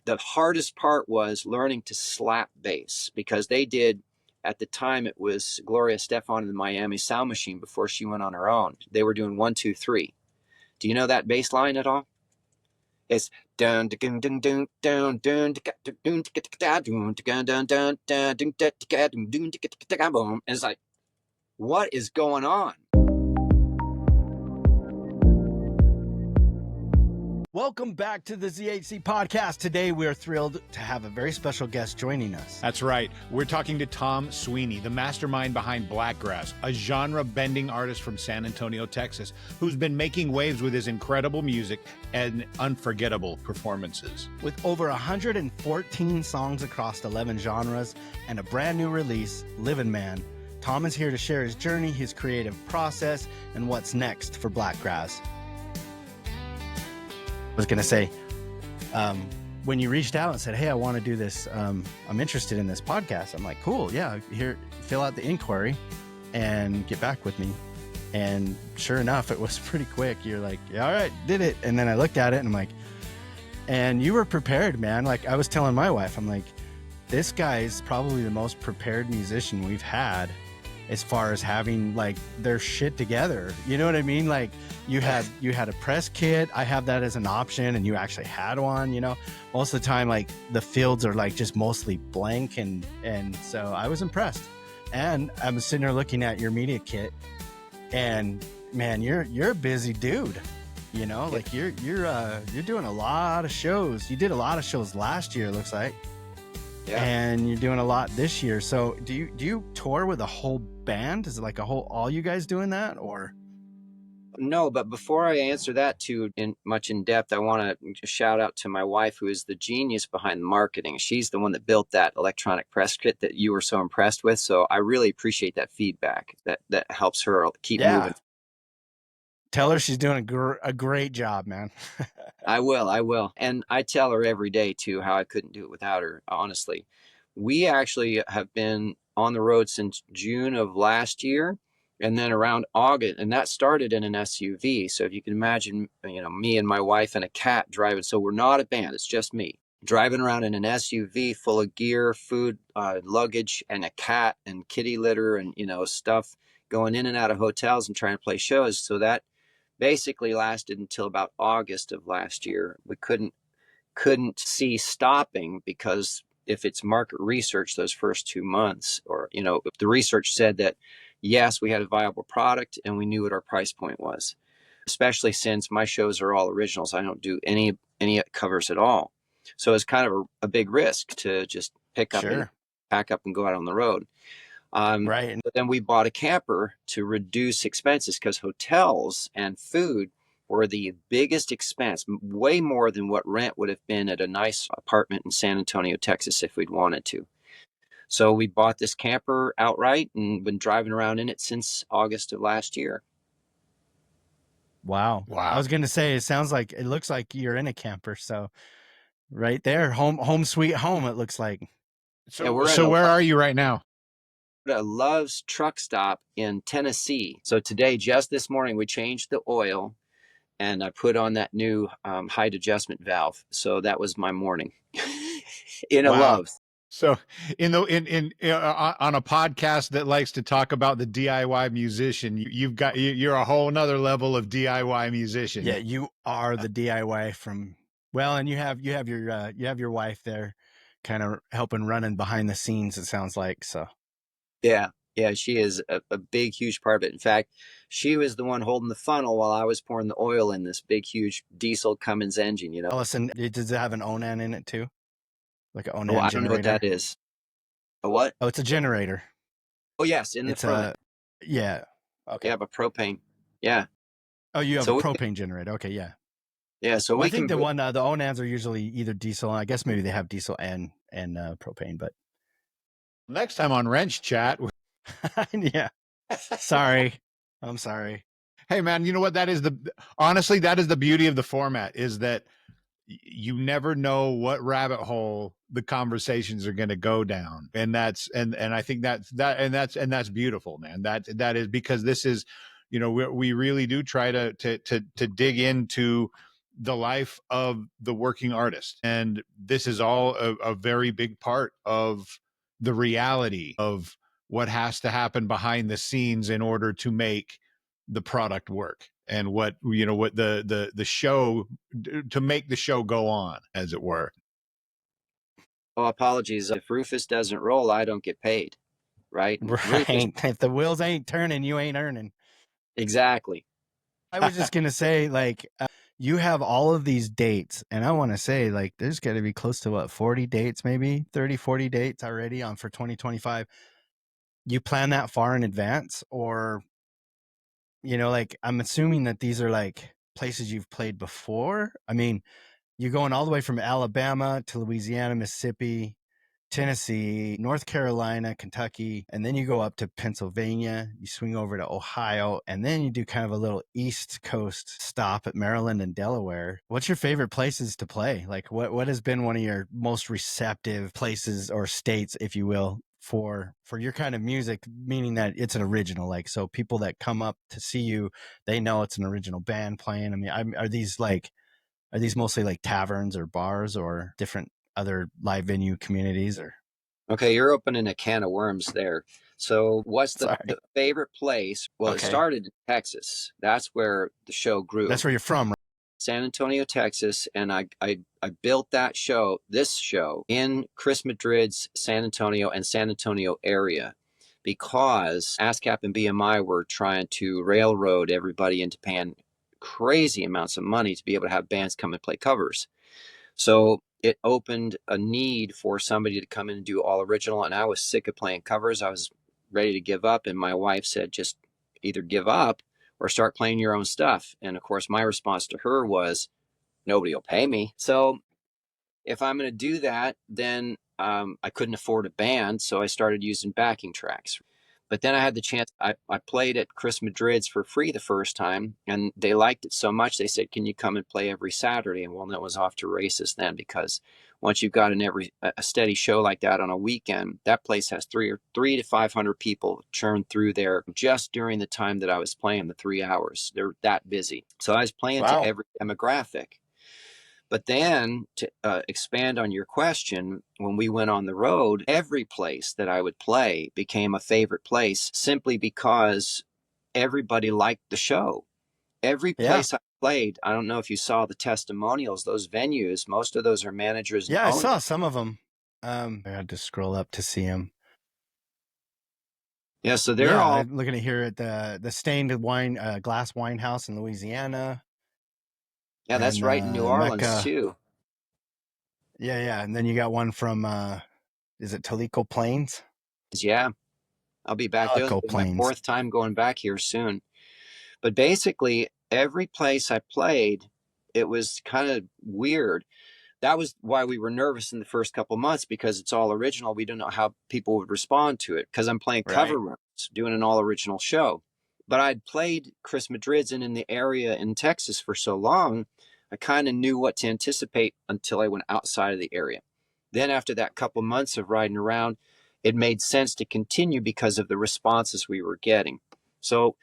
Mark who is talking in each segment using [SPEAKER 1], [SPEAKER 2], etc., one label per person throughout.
[SPEAKER 1] The hardest part was learning to slap bass, because they did, at the time it was Gloria Estefan and the Miami Sound Machine before she went on her own. They were doing 1, 2, 3. Do you know that bass line at all? It's dun dun dun dun dun dun dun dun. It's like, what is going on?
[SPEAKER 2] Welcome back to the ZHZ Podcast. Today, we are thrilled to have a very special guest joining us.
[SPEAKER 3] That's right. We're talking to Tom Sweeney, the mastermind behind Blackgrass, a genre-bending artist from San Antonio, Texas, who's been making waves with his incredible music and unforgettable performances.
[SPEAKER 2] With over 114 songs across 11 genres and a brand new release, Livin' Man, Tom is here to share his journey, his creative process, and what's next for Blackgrass. I was going to say, when you reached out and said, hey, I want to do this, I'm interested in this podcast. I'm like, cool. Yeah. Here, fill out the inquiry and get back with me. And sure enough, it was pretty quick. You're like, yeah, all right, did it. And then I looked at it and I'm like, and you were prepared, man. Like I was telling my wife, I'm like, this guy is probably the most prepared musician we've had as far as having like their shit together. You know what I mean? Like you had a press kit. I have that as an option, and you actually had one. You know, most of the time, like the fields are like just mostly blank, and so I was impressed. And I'm sitting there looking at your media kit, and man, you're a busy dude. You know, like you're doing a lot of shows. You did a lot of shows last year, it looks like. Yeah. And you're doing a lot this year. So do you tour with a whole band? Is it like all you guys doing that, or?
[SPEAKER 1] No, but before I answer that too much in depth, I want to shout out to my wife, who is the genius behind the marketing. She's the one that built that electronic press kit that you were so impressed with. So I really appreciate that feedback. That helps her keep moving.
[SPEAKER 2] Tell her she's doing a great job, man.
[SPEAKER 1] I will. And I tell her every day too how I couldn't do it without her, honestly. We actually have been on the road since June of last year, and then around August, and that started in an SUV. So if you can imagine, you know, me and my wife and a cat driving. So we're not a band, it's just me driving around in an SUV full of gear, food, luggage, and a cat and kitty litter and, you know, stuff, going in and out of hotels and trying to play shows. So that basically lasted until about August of last year. We couldn't see stopping, because if it's market research those first 2 months, or, you know, if the research said that, yes, we had a viable product and we knew what our price point was, especially since my shows are all originals. I don't do any covers at all. So it's kind of a big risk to just pick up and pack up and go out on the road.
[SPEAKER 2] Right.
[SPEAKER 1] But then we bought a camper to reduce expenses, because hotels and food were the biggest expense, way more than what rent would have been at a nice apartment in San Antonio, Texas, if we'd wanted to. So we bought this camper outright and been driving around in it since August of last year.
[SPEAKER 2] Wow. I was going to say, it looks like you're in a camper. So right there, home sweet home, it looks like.
[SPEAKER 3] So where are you right now?
[SPEAKER 1] A Love's truck stop in Tennessee. So today, just this morning, we changed the oil and I put on that new height adjustment valve. So that was my morning in a Love's.
[SPEAKER 3] So on a podcast that likes to talk about the DIY musician, you're a whole nother level of DIY musician.
[SPEAKER 2] Yeah, you are the DIY and you have your wife there kind of helping running behind the scenes, it sounds like. So
[SPEAKER 1] Yeah, she is a big, huge part of it. In fact, she was the one holding the funnel while I was pouring the oil in this big, huge diesel Cummins engine, you know.
[SPEAKER 2] Listen, does it have an Onan in it too? Like an Onan generator?
[SPEAKER 1] I don't know what that is. A what?
[SPEAKER 2] Oh, it's a generator.
[SPEAKER 1] Oh, yes, in the front.
[SPEAKER 2] Yeah. Okay.
[SPEAKER 1] Yeah, but propane. Yeah.
[SPEAKER 2] Oh, you have a propane generator. Okay, yeah.
[SPEAKER 1] Yeah, so
[SPEAKER 2] I think the Onans are usually either diesel, and I guess maybe they have diesel and propane, but.
[SPEAKER 3] Next time on Wrench Chat.
[SPEAKER 2] Yeah. Sorry. I'm sorry.
[SPEAKER 3] Hey man, you know what? Honestly, that is the beauty of the format, is that you never know what rabbit hole the conversations are going to go down. And I think that's beautiful, man. That is, because this is, you know, we really do try to dig into the life of the working artist. And this is all a very big part of the reality of what has to happen behind the scenes in order to make the product work, and what the show, to make the show go on, as it were.
[SPEAKER 1] Oh, apologies. If Rufus doesn't roll, I don't get paid, right? Rufus,
[SPEAKER 2] Right. If the wheels ain't turning, you ain't earning.
[SPEAKER 1] exactly.
[SPEAKER 2] I was just gonna say, like, you have all of these dates, and I want to say, like, there's got to be close to what, 40 dates, maybe 30, 40 dates already on for 2025. You plan that far in advance, or like, I'm assuming that these are like places you've played before. I mean, you're going all the way from Alabama to Louisiana, Mississippi, Tennessee, North Carolina, Kentucky, and then you go up to Pennsylvania, you swing over to Ohio, and then you do kind of a little East Coast stop at Maryland and Delaware. What's your favorite places to play? Like, what has been one of your most receptive places or states, if you will, for your kind of music, meaning that it's an original, like, so people that come up to see you, they know it's an original band playing. I mean, are these mostly like taverns or bars or different other live venue communities? Or
[SPEAKER 1] Okay, you're opening a can of worms there. So what's the
[SPEAKER 2] sorry,
[SPEAKER 1] favorite place? Well, it
[SPEAKER 2] okay,
[SPEAKER 1] started in Texas. That's where the show grew.
[SPEAKER 2] that's where you're from, right?
[SPEAKER 1] San Antonio, Texas, and I built this show in Chris Madrid's San Antonio and San Antonio area, because ASCAP and BMI were trying to railroad everybody into paying crazy amounts of money to be able to have bands come and play covers. So it opened a need for somebody to come in and do all original, and I was sick of playing covers. I was ready to give up, and my wife said, just either give up or start playing your own stuff. And of course, my response to her was, nobody will pay me. So if I'm going to do that, then I couldn't afford a band, so I started using backing tracks. But then I had the chance. I played at Chris Madrid's for free the first time, and they liked it so much they said, "Can you come and play every Saturday?" And well, that was off to races then, because once you've got a steady show like that on a weekend, that place has three to 500 people churn through there just during the time that I was playing the 3 hours. They're that busy. So I was playing to
[SPEAKER 2] Wow.
[SPEAKER 1] every demographic. But then to expand on your question, when we went on the road, every place that I would play became a favorite place simply because everybody liked the show. Every
[SPEAKER 2] Yeah.
[SPEAKER 1] place I played, I don't know if you saw the testimonials, those venues, most of those are managers and
[SPEAKER 2] Yeah, I
[SPEAKER 1] owners.
[SPEAKER 2] saw some of them. I had to scroll up to see them.
[SPEAKER 1] Yeah, so they're
[SPEAKER 2] Yeah,
[SPEAKER 1] all,
[SPEAKER 2] I'm looking at here at the Stained Wine Glass Wine House in Louisiana,
[SPEAKER 1] yeah, that's
[SPEAKER 2] and
[SPEAKER 1] right in New Orleans
[SPEAKER 2] Mecca.
[SPEAKER 1] too.
[SPEAKER 2] Yeah, and then you got one from is it Talico Plains?
[SPEAKER 1] Yeah, I'll be back. This
[SPEAKER 2] Talico
[SPEAKER 1] will be my
[SPEAKER 2] Plains.
[SPEAKER 1] fourth time going back here soon. But basically, every place I played, it was kind of weird. That was why we were nervous in the first couple months, because it's all original. We don't know how people would respond to it, because I'm playing
[SPEAKER 2] Right.
[SPEAKER 1] cover runs, doing an all original show. But I'd played Chris Madrid's and in the area in Texas for so long, I kind of knew what to anticipate until I went outside of the area. Then after that couple months of riding around, it made sense to continue because of the responses we were getting. So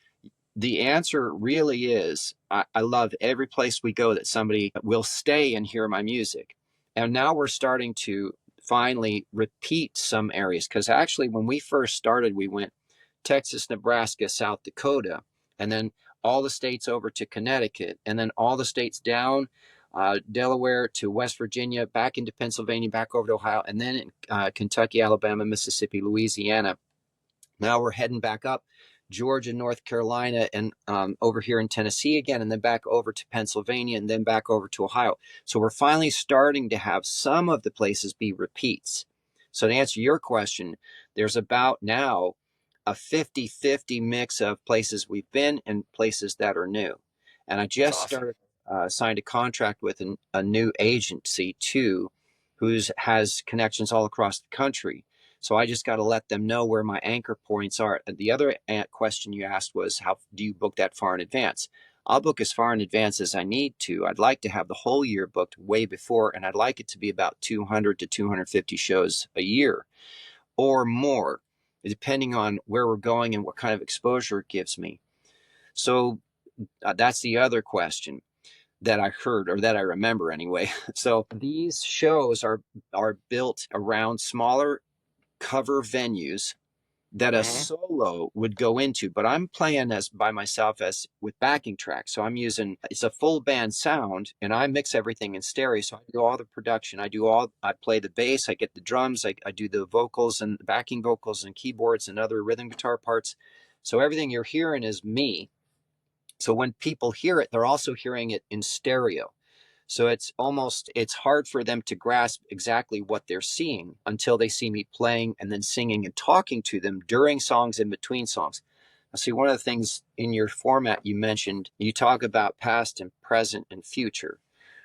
[SPEAKER 1] the answer really is, I love every place we go that somebody will stay and hear my music. And now we're starting to finally repeat some areas, because actually when we first started, we went Texas, Nebraska, South Dakota, and then all the states over to Connecticut, and then all the states down Delaware to West Virginia, back into Pennsylvania, back over to Ohio, and then Kentucky, Alabama, Mississippi, Louisiana. Now we're heading back up Georgia, North Carolina, and over here in Tennessee again, and then back over to Pennsylvania, and then back over to Ohio. So we're finally starting to have some of the places be repeats. So to answer your question, there's about now a 50-50 mix of places we've been and places that are new. And I
[SPEAKER 2] That's
[SPEAKER 1] just
[SPEAKER 2] awesome.
[SPEAKER 1] started signed a contract with a new agency too, who has connections all across the country. So I just got to let them know where my anchor points are. The other question you asked was, how do you book that far in advance? I'll book as far in advance as I need to. I'd like to have the whole year booked way before, and I'd like it to be about 200 to 250 shows a year or more, depending on where we're going and what kind of exposure it gives me. So that's the other question. that I heard, or that I remember anyway. So these shows are built around smaller cover venues that a solo would go into, but I'm playing as by myself as with backing tracks. So I'm using, it's a full band sound, and I mix everything in stereo. So I do all the production. I play the bass, I get the drums, I do the vocals and backing vocals and keyboards and other rhythm guitar parts. So everything you're hearing is me. So when people hear it, they're also hearing it in stereo. So it's hard for them to grasp exactly what they're seeing until they see me playing and then singing and talking to them during songs and between songs. Now, see, one of the things in your format you mentioned, you talk about past and present and future.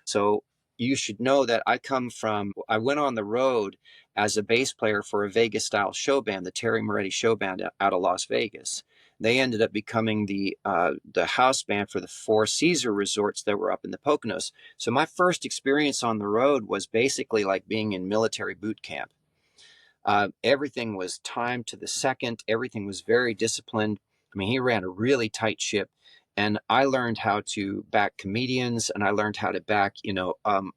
[SPEAKER 1] So you should know that I went on the road as a bass player for a Vegas style show band, the Terry Moretti show band out of Las Vegas. They ended up becoming the house band for the four Caesar resorts that were up in the Poconos. So my first experience on the road was basically like being in military boot camp. Everything was timed to the second. Everything was very disciplined. I mean, he ran a really tight ship, and I learned how to back comedians, and I learned how to back,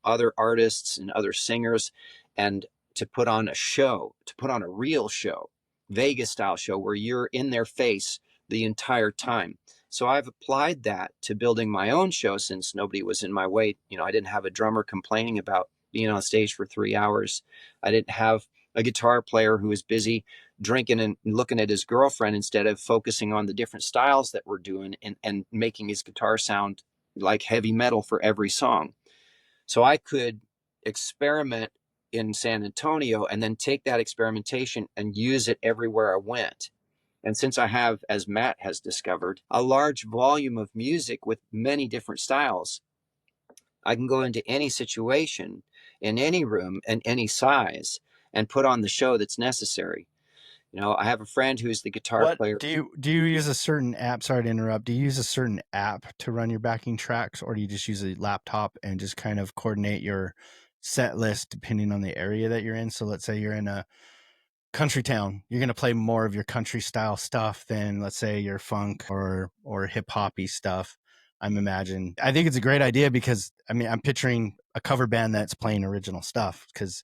[SPEAKER 1] other artists and other singers, and to put on a show, to put on a real show, Vegas style show where you're in their face the entire time. So I've applied that to building my own show since nobody was in my way. I didn't have a drummer complaining about being on stage for 3 hours. I didn't have a guitar player who was busy drinking and looking at his girlfriend instead of focusing on the different styles that we're doing and making his guitar sound like heavy metal for every song. So I could experiment in San Antonio and then take that experimentation and use it everywhere I went. And since I have, as Matt has discovered, a large volume of music with many different styles, I can go into any situation in any room and any size and put on the show that's necessary. I have a friend who's the guitar
[SPEAKER 2] What
[SPEAKER 1] player.
[SPEAKER 2] do you use a certain app? Sorry to interrupt. Do you use a certain app to run your backing tracks, or do you just use a laptop and just kind of coordinate your set list depending on the area that you're in? So let's say you're in a country town, you're going to play more of your country style stuff than, let's say, your funk or hip hoppy stuff. I think it's a great idea because I'm picturing a cover band that's playing original stuff, because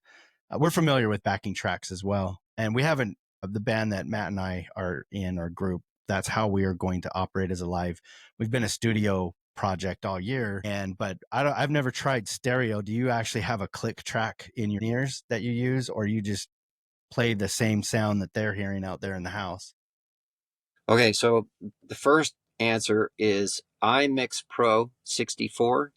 [SPEAKER 2] we're familiar with backing tracks as well. And we haven't, the band that Matt and I are in, our group, that's how we are going to operate as a live. We've been a studio project all year, but I've never tried stereo. Do you actually have a click track in your ears that you use, or you just play the same sound that they're hearing out there in the house?
[SPEAKER 1] Okay, so the first answer is iMix Pro 64.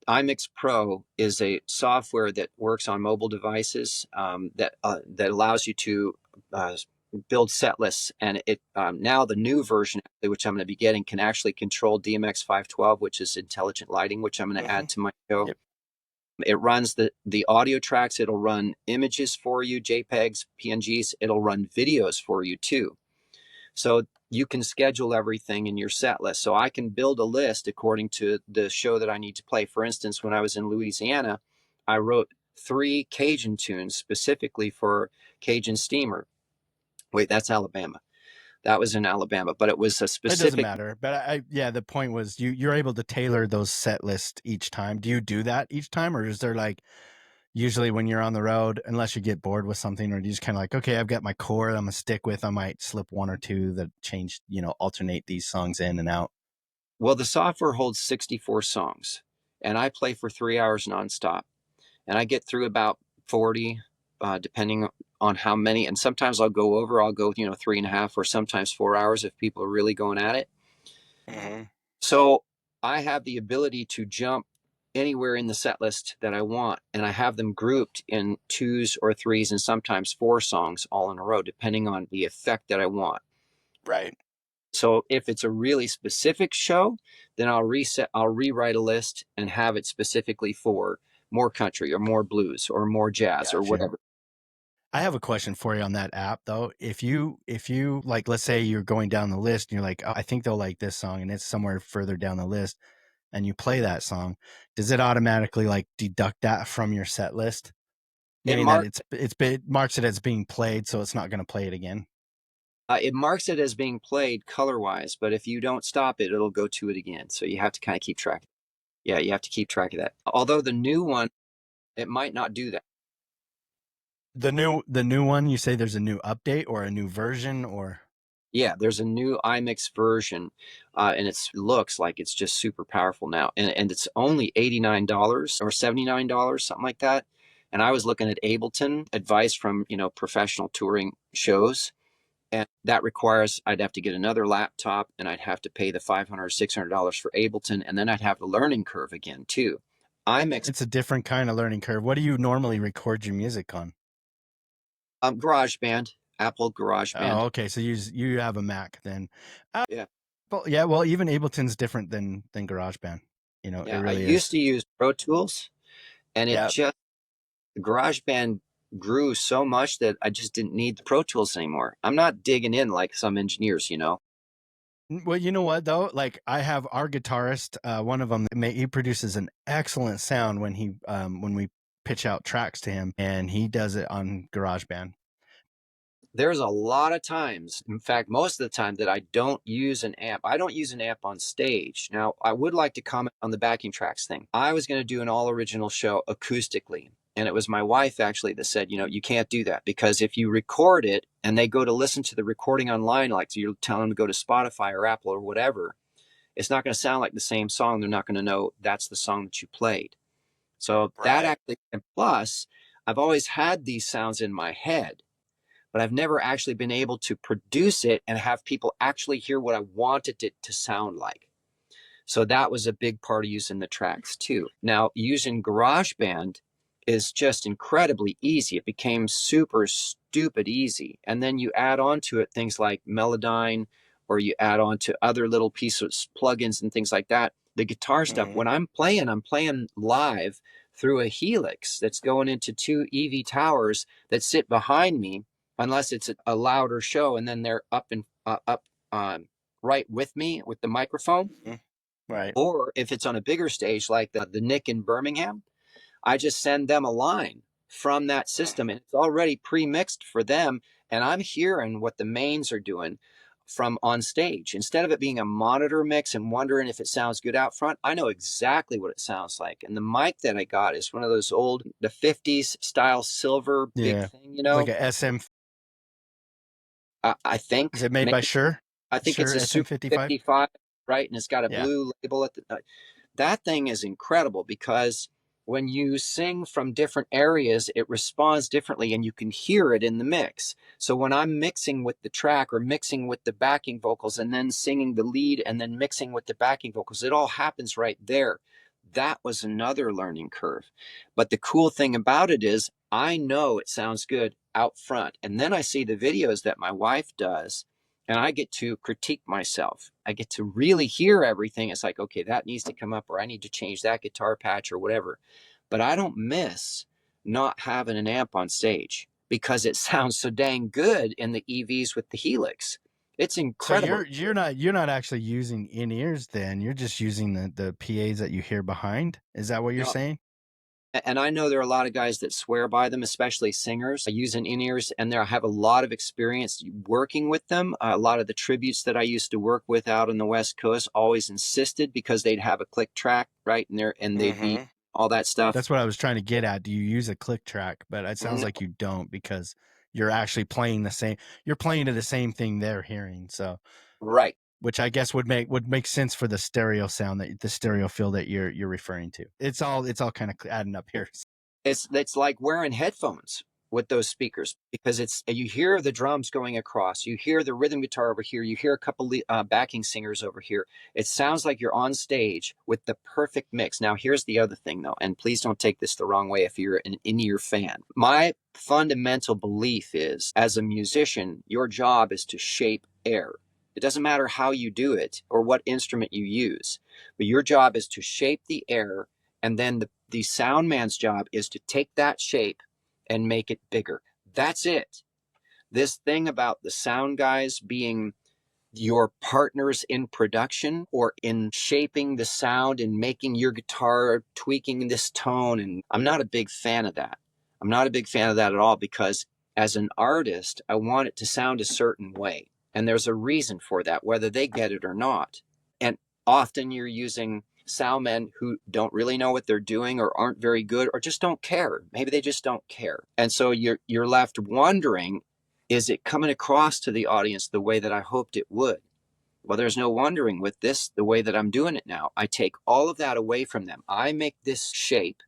[SPEAKER 1] iMix Pro is a software that works on mobile devices, that allows you to build set lists, and it now the new version, which I'm going to be getting, can actually control DMX 512, which is intelligent lighting, which I'm going to add to my show.
[SPEAKER 2] Yep.
[SPEAKER 1] It runs the audio tracks. It'll run images for you, JPEGs, PNGs. It'll run videos for you too. So you can schedule everything in your set list. So I can build a list according to the show that I need to play. For instance, when I was in Louisiana, I wrote 3 Cajun tunes specifically for Cajun Steamer. Wait, that's Alabama. That was in Alabama, but it was a specific.
[SPEAKER 2] It doesn't matter. But the point was you're able to tailor those set lists each time. Do you do that each time, or is there like, usually when you're on the road, unless you get bored with something, or do you just kind of like, okay, I've got my core I'm gonna stick with, I might slip one or two that change, alternate these songs in and out?
[SPEAKER 1] Well, the software holds 64 songs, and I play for 3 hours nonstop, and I get through about 40, depending on how many. And sometimes I'll go over. I'll go 3.5 or sometimes 4 hours if people are really going at it.
[SPEAKER 2] Mm-hmm.
[SPEAKER 1] So I have the ability to jump anywhere in the set list that I want, and I have them grouped in 2s or 3s and sometimes 4 songs all in a row, depending on the effect that I want.
[SPEAKER 2] Right.
[SPEAKER 1] So if it's a really specific show, then I'll rewrite a list and have it specifically for more country or more blues or more jazz or whatever.
[SPEAKER 2] I have a question for you on that app though. If you like, let's say you're going down the list and you're like, oh, I think they'll like this song, and it's somewhere further down the list, and you play that song, does it automatically like deduct that from your set list? Meaning that it marks it as being played, so it's not going to play it again.
[SPEAKER 1] It marks it as being played color-wise, but if you don't stop it, it'll go to it again. So you have to kind of keep track. Yeah, you have to keep track of that. Although the new one, it might not do that.
[SPEAKER 2] The new one, you say there's a new update or a new version or?
[SPEAKER 1] Yeah, there's a new iMix version, and it looks like it's just super powerful now. And it's only $89 or $79, something like that. And I was looking at Ableton advice from, professional touring shows. And that requires I'd have to get another laptop, and I'd have to pay the $500 or $600 for Ableton, and then I'd have the learning curve again too.
[SPEAKER 2] It's a different kind of learning curve. What do you normally record your music on?
[SPEAKER 1] GarageBand, Apple GarageBand.
[SPEAKER 2] Oh, okay. So you have a Mac then.
[SPEAKER 1] Yeah.
[SPEAKER 2] Yeah. Well, even Ableton's different than GarageBand. It
[SPEAKER 1] Yeah, I
[SPEAKER 2] really
[SPEAKER 1] used
[SPEAKER 2] is.
[SPEAKER 1] to use Pro Tools, and GarageBand grew so much that I just didn't need the Pro Tools anymore. I'm not digging in like some engineers.
[SPEAKER 2] Well, you know what though? Like I have our guitarist, one of them. He produces an excellent sound when we pitch out tracks to him, and he does it on GarageBand.
[SPEAKER 1] There's a lot of times, in fact, most of the time, that I don't use an amp. I don't use an amp on stage. Now, I would like to comment on the backing tracks thing. I was going to do an all original show acoustically. And it was my wife actually that said, you can't do that, because if you record it and they go to listen to the recording online, like you're telling them to go to Spotify or Apple or whatever, it's not going to sound like the same song. They're not going to know that's the song that you played. So that actually, and plus, I've always had these sounds in my head, but I've never actually been able to produce it and have people actually hear what I wanted it to sound like. So that was a big part of using the tracks too. Now, using GarageBand is just incredibly easy. It became super stupid easy. And then you add on to it things like Melodyne, or you add on to other little pieces, plugins and things like that. The guitar stuff, when I'm playing live through a Helix that's going into two EV towers that sit behind me, unless it's a louder show, and then they're up right with me with the microphone.
[SPEAKER 2] Right.
[SPEAKER 1] Or if it's on a bigger stage like the Nick in Birmingham, I just send them a line from that system, and it's already pre-mixed for them, and I'm hearing what the mains are doing from on stage. Instead of it being a monitor mix and wondering if it sounds good out front, I know exactly what it sounds like. And the mic that I got is one of those old, the 50s style silver big thing,
[SPEAKER 2] It's like a SM.
[SPEAKER 1] I think.
[SPEAKER 2] Is it made by Shure?
[SPEAKER 1] I think
[SPEAKER 2] Shure
[SPEAKER 1] it's a Super 55, right? And it's got a blue label at the. That thing is incredible, because when you sing from different areas, it responds differently, and you can hear it in the mix. So when I'm mixing with the track or mixing with the backing vocals and then singing the lead and then mixing with the backing vocals, it all happens right there. That was another learning curve. But the cool thing about it is I know it sounds good out front. And then I see the videos that my wife does, and I get to critique myself. I get to really hear everything. It's like, okay, that needs to come up, or I need to change that guitar patch or whatever. But I don't miss not having an amp on stage, because it sounds so dang good in the EVs with the Helix. It's incredible.
[SPEAKER 2] So you're not actually using in-ears then. You're just using the PAs that you hear behind. Is that what you're saying?
[SPEAKER 1] And I know there are a lot of guys that swear by them, especially singers. I use in-ears, and I have a lot of experience working with them. A lot of the tributes that I used to work with out on the West Coast always insisted, because they'd have a click track, right? And they'd be all that stuff.
[SPEAKER 2] That's what I was trying to get at. Do you use a click track? But it sounds like you don't, because you're actually playing you're playing to the same thing they're hearing. So
[SPEAKER 1] right.
[SPEAKER 2] Which I guess would make sense for the stereo sound, the stereo feel that you're referring to. It's all kind of adding up here.
[SPEAKER 1] It's like wearing headphones with those speakers, because you hear the drums going across, you hear the rhythm guitar over here, you hear a couple backing singers over here. It sounds like you're on stage with the perfect mix. Now, here's the other thing though, and please don't take this the wrong way if you're an in-ear fan. My fundamental belief is, as a musician, your job is to shape air. It doesn't matter how you do it or what instrument you use, but your job is to shape the air, and then the sound man's job is to take that shape and make it bigger. That's it. This thing about the sound guys being your partners in production or in shaping the sound and making your guitar tweaking this tone, and I'm not a big fan of that. I'm not a big fan of that at all, because as an artist, I want it to sound a certain way. And there's a reason for that, whether they get it or not. And often you're using sound men who don't really know what they're doing or aren't very good or just don't care. Maybe they just don't care. And so you're left wondering, is it coming across to the audience the way that I hoped it would? Well, there's no wondering with this, the way that I'm doing it now. I take all of that away from them. I make this shape.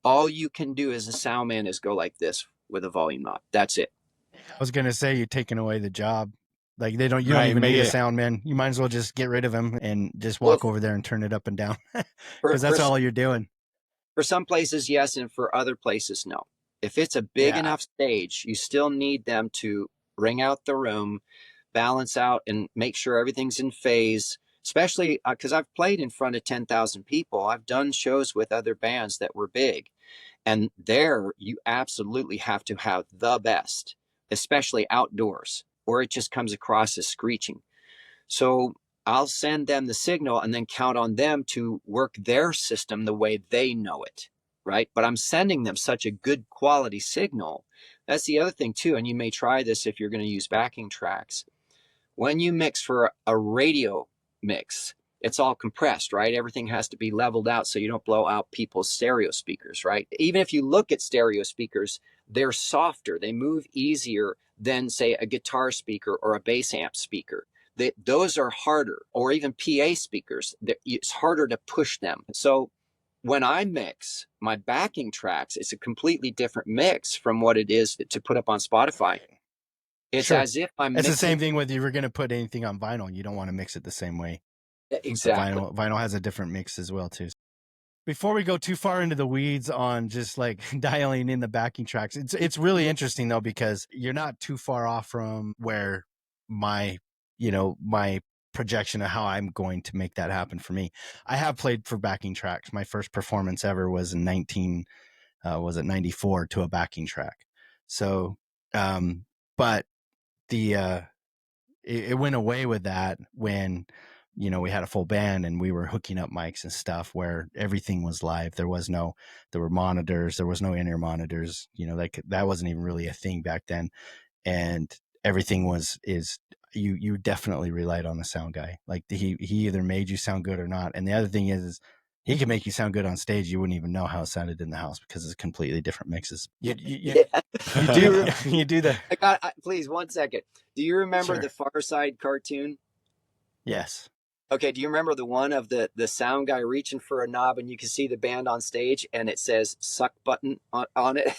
[SPEAKER 1] All you can do as a sound man is go like this with a volume knob. That's it.
[SPEAKER 2] I was gonna say you're taking away the job. Like you don't
[SPEAKER 3] Right,
[SPEAKER 2] even
[SPEAKER 3] but
[SPEAKER 2] need a
[SPEAKER 3] yeah.
[SPEAKER 2] sound man. You might as well just get rid of him and just
[SPEAKER 1] Well,
[SPEAKER 2] walk over there and turn it up and down
[SPEAKER 1] For,
[SPEAKER 2] because that's
[SPEAKER 1] for,
[SPEAKER 2] all you're doing.
[SPEAKER 1] for some places, yes, and for other places, no. If it's a big
[SPEAKER 2] Yeah.
[SPEAKER 1] enough stage, you still need them to ring out the room, balance out, and make sure everything's in phase. Especially because I've played in front of 10,000 people. I've done shows with other bands that were big. And there, you absolutely have to have the best, especially outdoors, or it just comes across as screeching. So I'll send them the signal and then count on them to work their system the way they know it, right? But I'm sending them such a good quality signal. That's the other thing too, and you may try this if you're going to use backing tracks. When you mix for a radio mix, it's all compressed, right? Everything has to be leveled out so you don't blow out people's stereo speakers, right? Even if you look at stereo speakers, they're softer. They move easier than, say, a guitar speaker or a bass amp speaker. Those are harder, or even PA speakers. It's harder to push them. So when I mix my backing tracks, it's a completely different mix from what it is to put up on Spotify. It's
[SPEAKER 2] Sure.
[SPEAKER 1] as if I'm
[SPEAKER 2] It's
[SPEAKER 1] mixing.
[SPEAKER 2] the same thing with you were going to put anything on vinyl. You don't want to mix it the same way.
[SPEAKER 1] Exactly.
[SPEAKER 2] Vinyl has a different mix as well too. Before we go too far into the weeds on just like dialing in the backing tracks, it's really interesting though, because you're not too far off from where my projection of how I'm going to make that happen for me. I have played for backing tracks. My first performance ever was in 94 to a backing track. So, but it went away with that when we had a full band and we were hooking up mics and stuff where everything was live. There were monitors, there was no in-ear monitors, that wasn't even really a thing back then. And everything you definitely relied on the sound guy. Like he either made you sound good or not. And the other thing is he can make you sound good on stage. You wouldn't even know how it sounded in the house because it's completely different mixes. You do the.
[SPEAKER 1] Please, 1 second. Do you remember
[SPEAKER 2] Sure.
[SPEAKER 1] the Far Side cartoon?
[SPEAKER 2] Yes.
[SPEAKER 1] Okay, do you remember the one of the sound guy reaching for a knob and you can see the band on stage and it says suck button on it?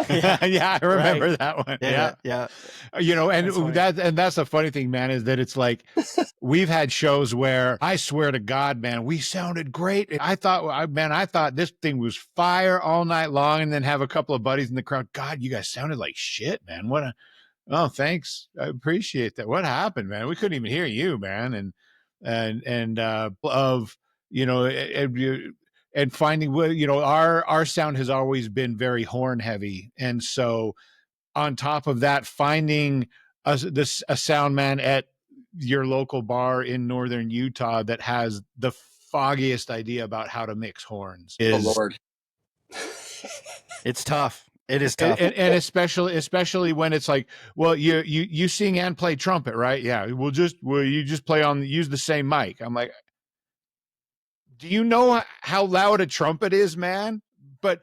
[SPEAKER 3] Yeah, I remember
[SPEAKER 2] Right.
[SPEAKER 3] that one.
[SPEAKER 2] Yeah.
[SPEAKER 3] And that's the funny thing, man, is that it's like we've had shows where I swear to God, man, we sounded great. I thought this thing was fire all night long, and then have a couple of buddies in the crowd. God, you guys sounded like shit, man. Oh, thanks. I appreciate that. What happened, man? We couldn't even hear you, man. And finding our sound has always been very horn heavy, and so on top of that, finding a sound man at your local bar in northern Utah that has the foggiest idea about how to mix horns is
[SPEAKER 1] Lord.
[SPEAKER 2] It's tough. It is tough.
[SPEAKER 3] And especially when it's like, well, you sing and play trumpet, right? Yeah. You just use the same mic. I'm like, do you know how loud a trumpet is, man? But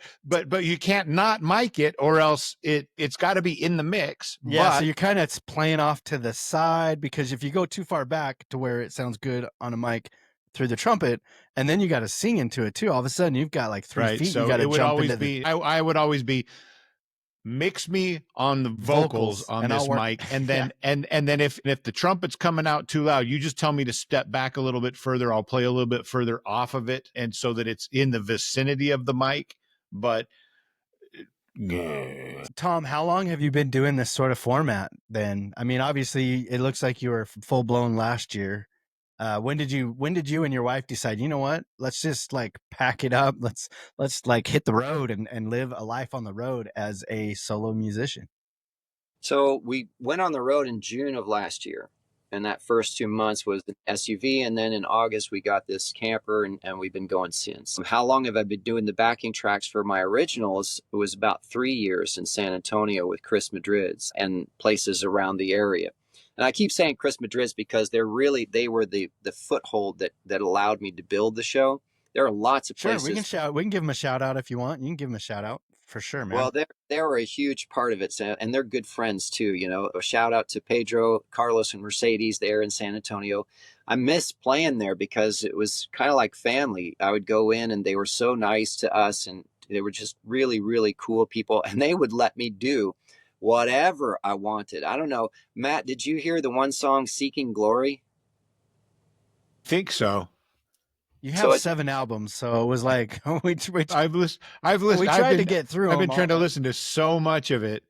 [SPEAKER 3] you can't not mic it, or else it's got to be in the mix.
[SPEAKER 2] Yeah,
[SPEAKER 3] but,
[SPEAKER 2] so you're kind of playing off to the side, because if you go too far back to where it sounds good on a mic through the trumpet, and then you got to sing into it too, all of a sudden you've got like 3 feet.
[SPEAKER 3] So
[SPEAKER 2] you got to
[SPEAKER 3] it would
[SPEAKER 2] jump
[SPEAKER 3] always
[SPEAKER 2] into
[SPEAKER 3] be. I would always be. Mix me on the vocals on
[SPEAKER 2] and
[SPEAKER 3] this
[SPEAKER 2] I'll work-
[SPEAKER 3] mic, and then and then if the trumpet's coming out too loud, you just tell me to step back a little bit further. I'll play a little bit further off of it, and so that it's in the vicinity of the mic. But
[SPEAKER 2] Tom, how long have you been doing this sort of format then? I mean, obviously it looks like you were full blown last year. When did you and your wife decide, you know what, let's just like pack it up. Let's like hit the road and live a life on the road as a solo musician?
[SPEAKER 1] So we went on the road in June of last year. And that first 2 months was the SUV. And then in August, we got this camper and we've been going since. How long have I been doing the backing tracks for my originals? It was about 3 years in San Antonio with Chris Madrid's and places around the area. And I keep saying Chris Madriz because they were the foothold that allowed me to build the show. There are lots of places.
[SPEAKER 2] Sure, we can give them a shout out if you want. You can give them a shout out for sure, man.
[SPEAKER 1] Well, they were a huge part of it, and they're good friends too. You know, a shout out to Pedro, Carlos, and Mercedes there in San Antonio. I miss playing there because it was kind of like family. I would go in and they were so nice to us, and they were just really, really cool people, and they would let me do whatever I wanted. I don't know. Matt, did you hear the one song, Seeking Glory?
[SPEAKER 3] Think so.
[SPEAKER 2] You have 7 albums, so it was like
[SPEAKER 3] I've listened.
[SPEAKER 2] We tried to get through.
[SPEAKER 3] I've been trying to listen to so much of it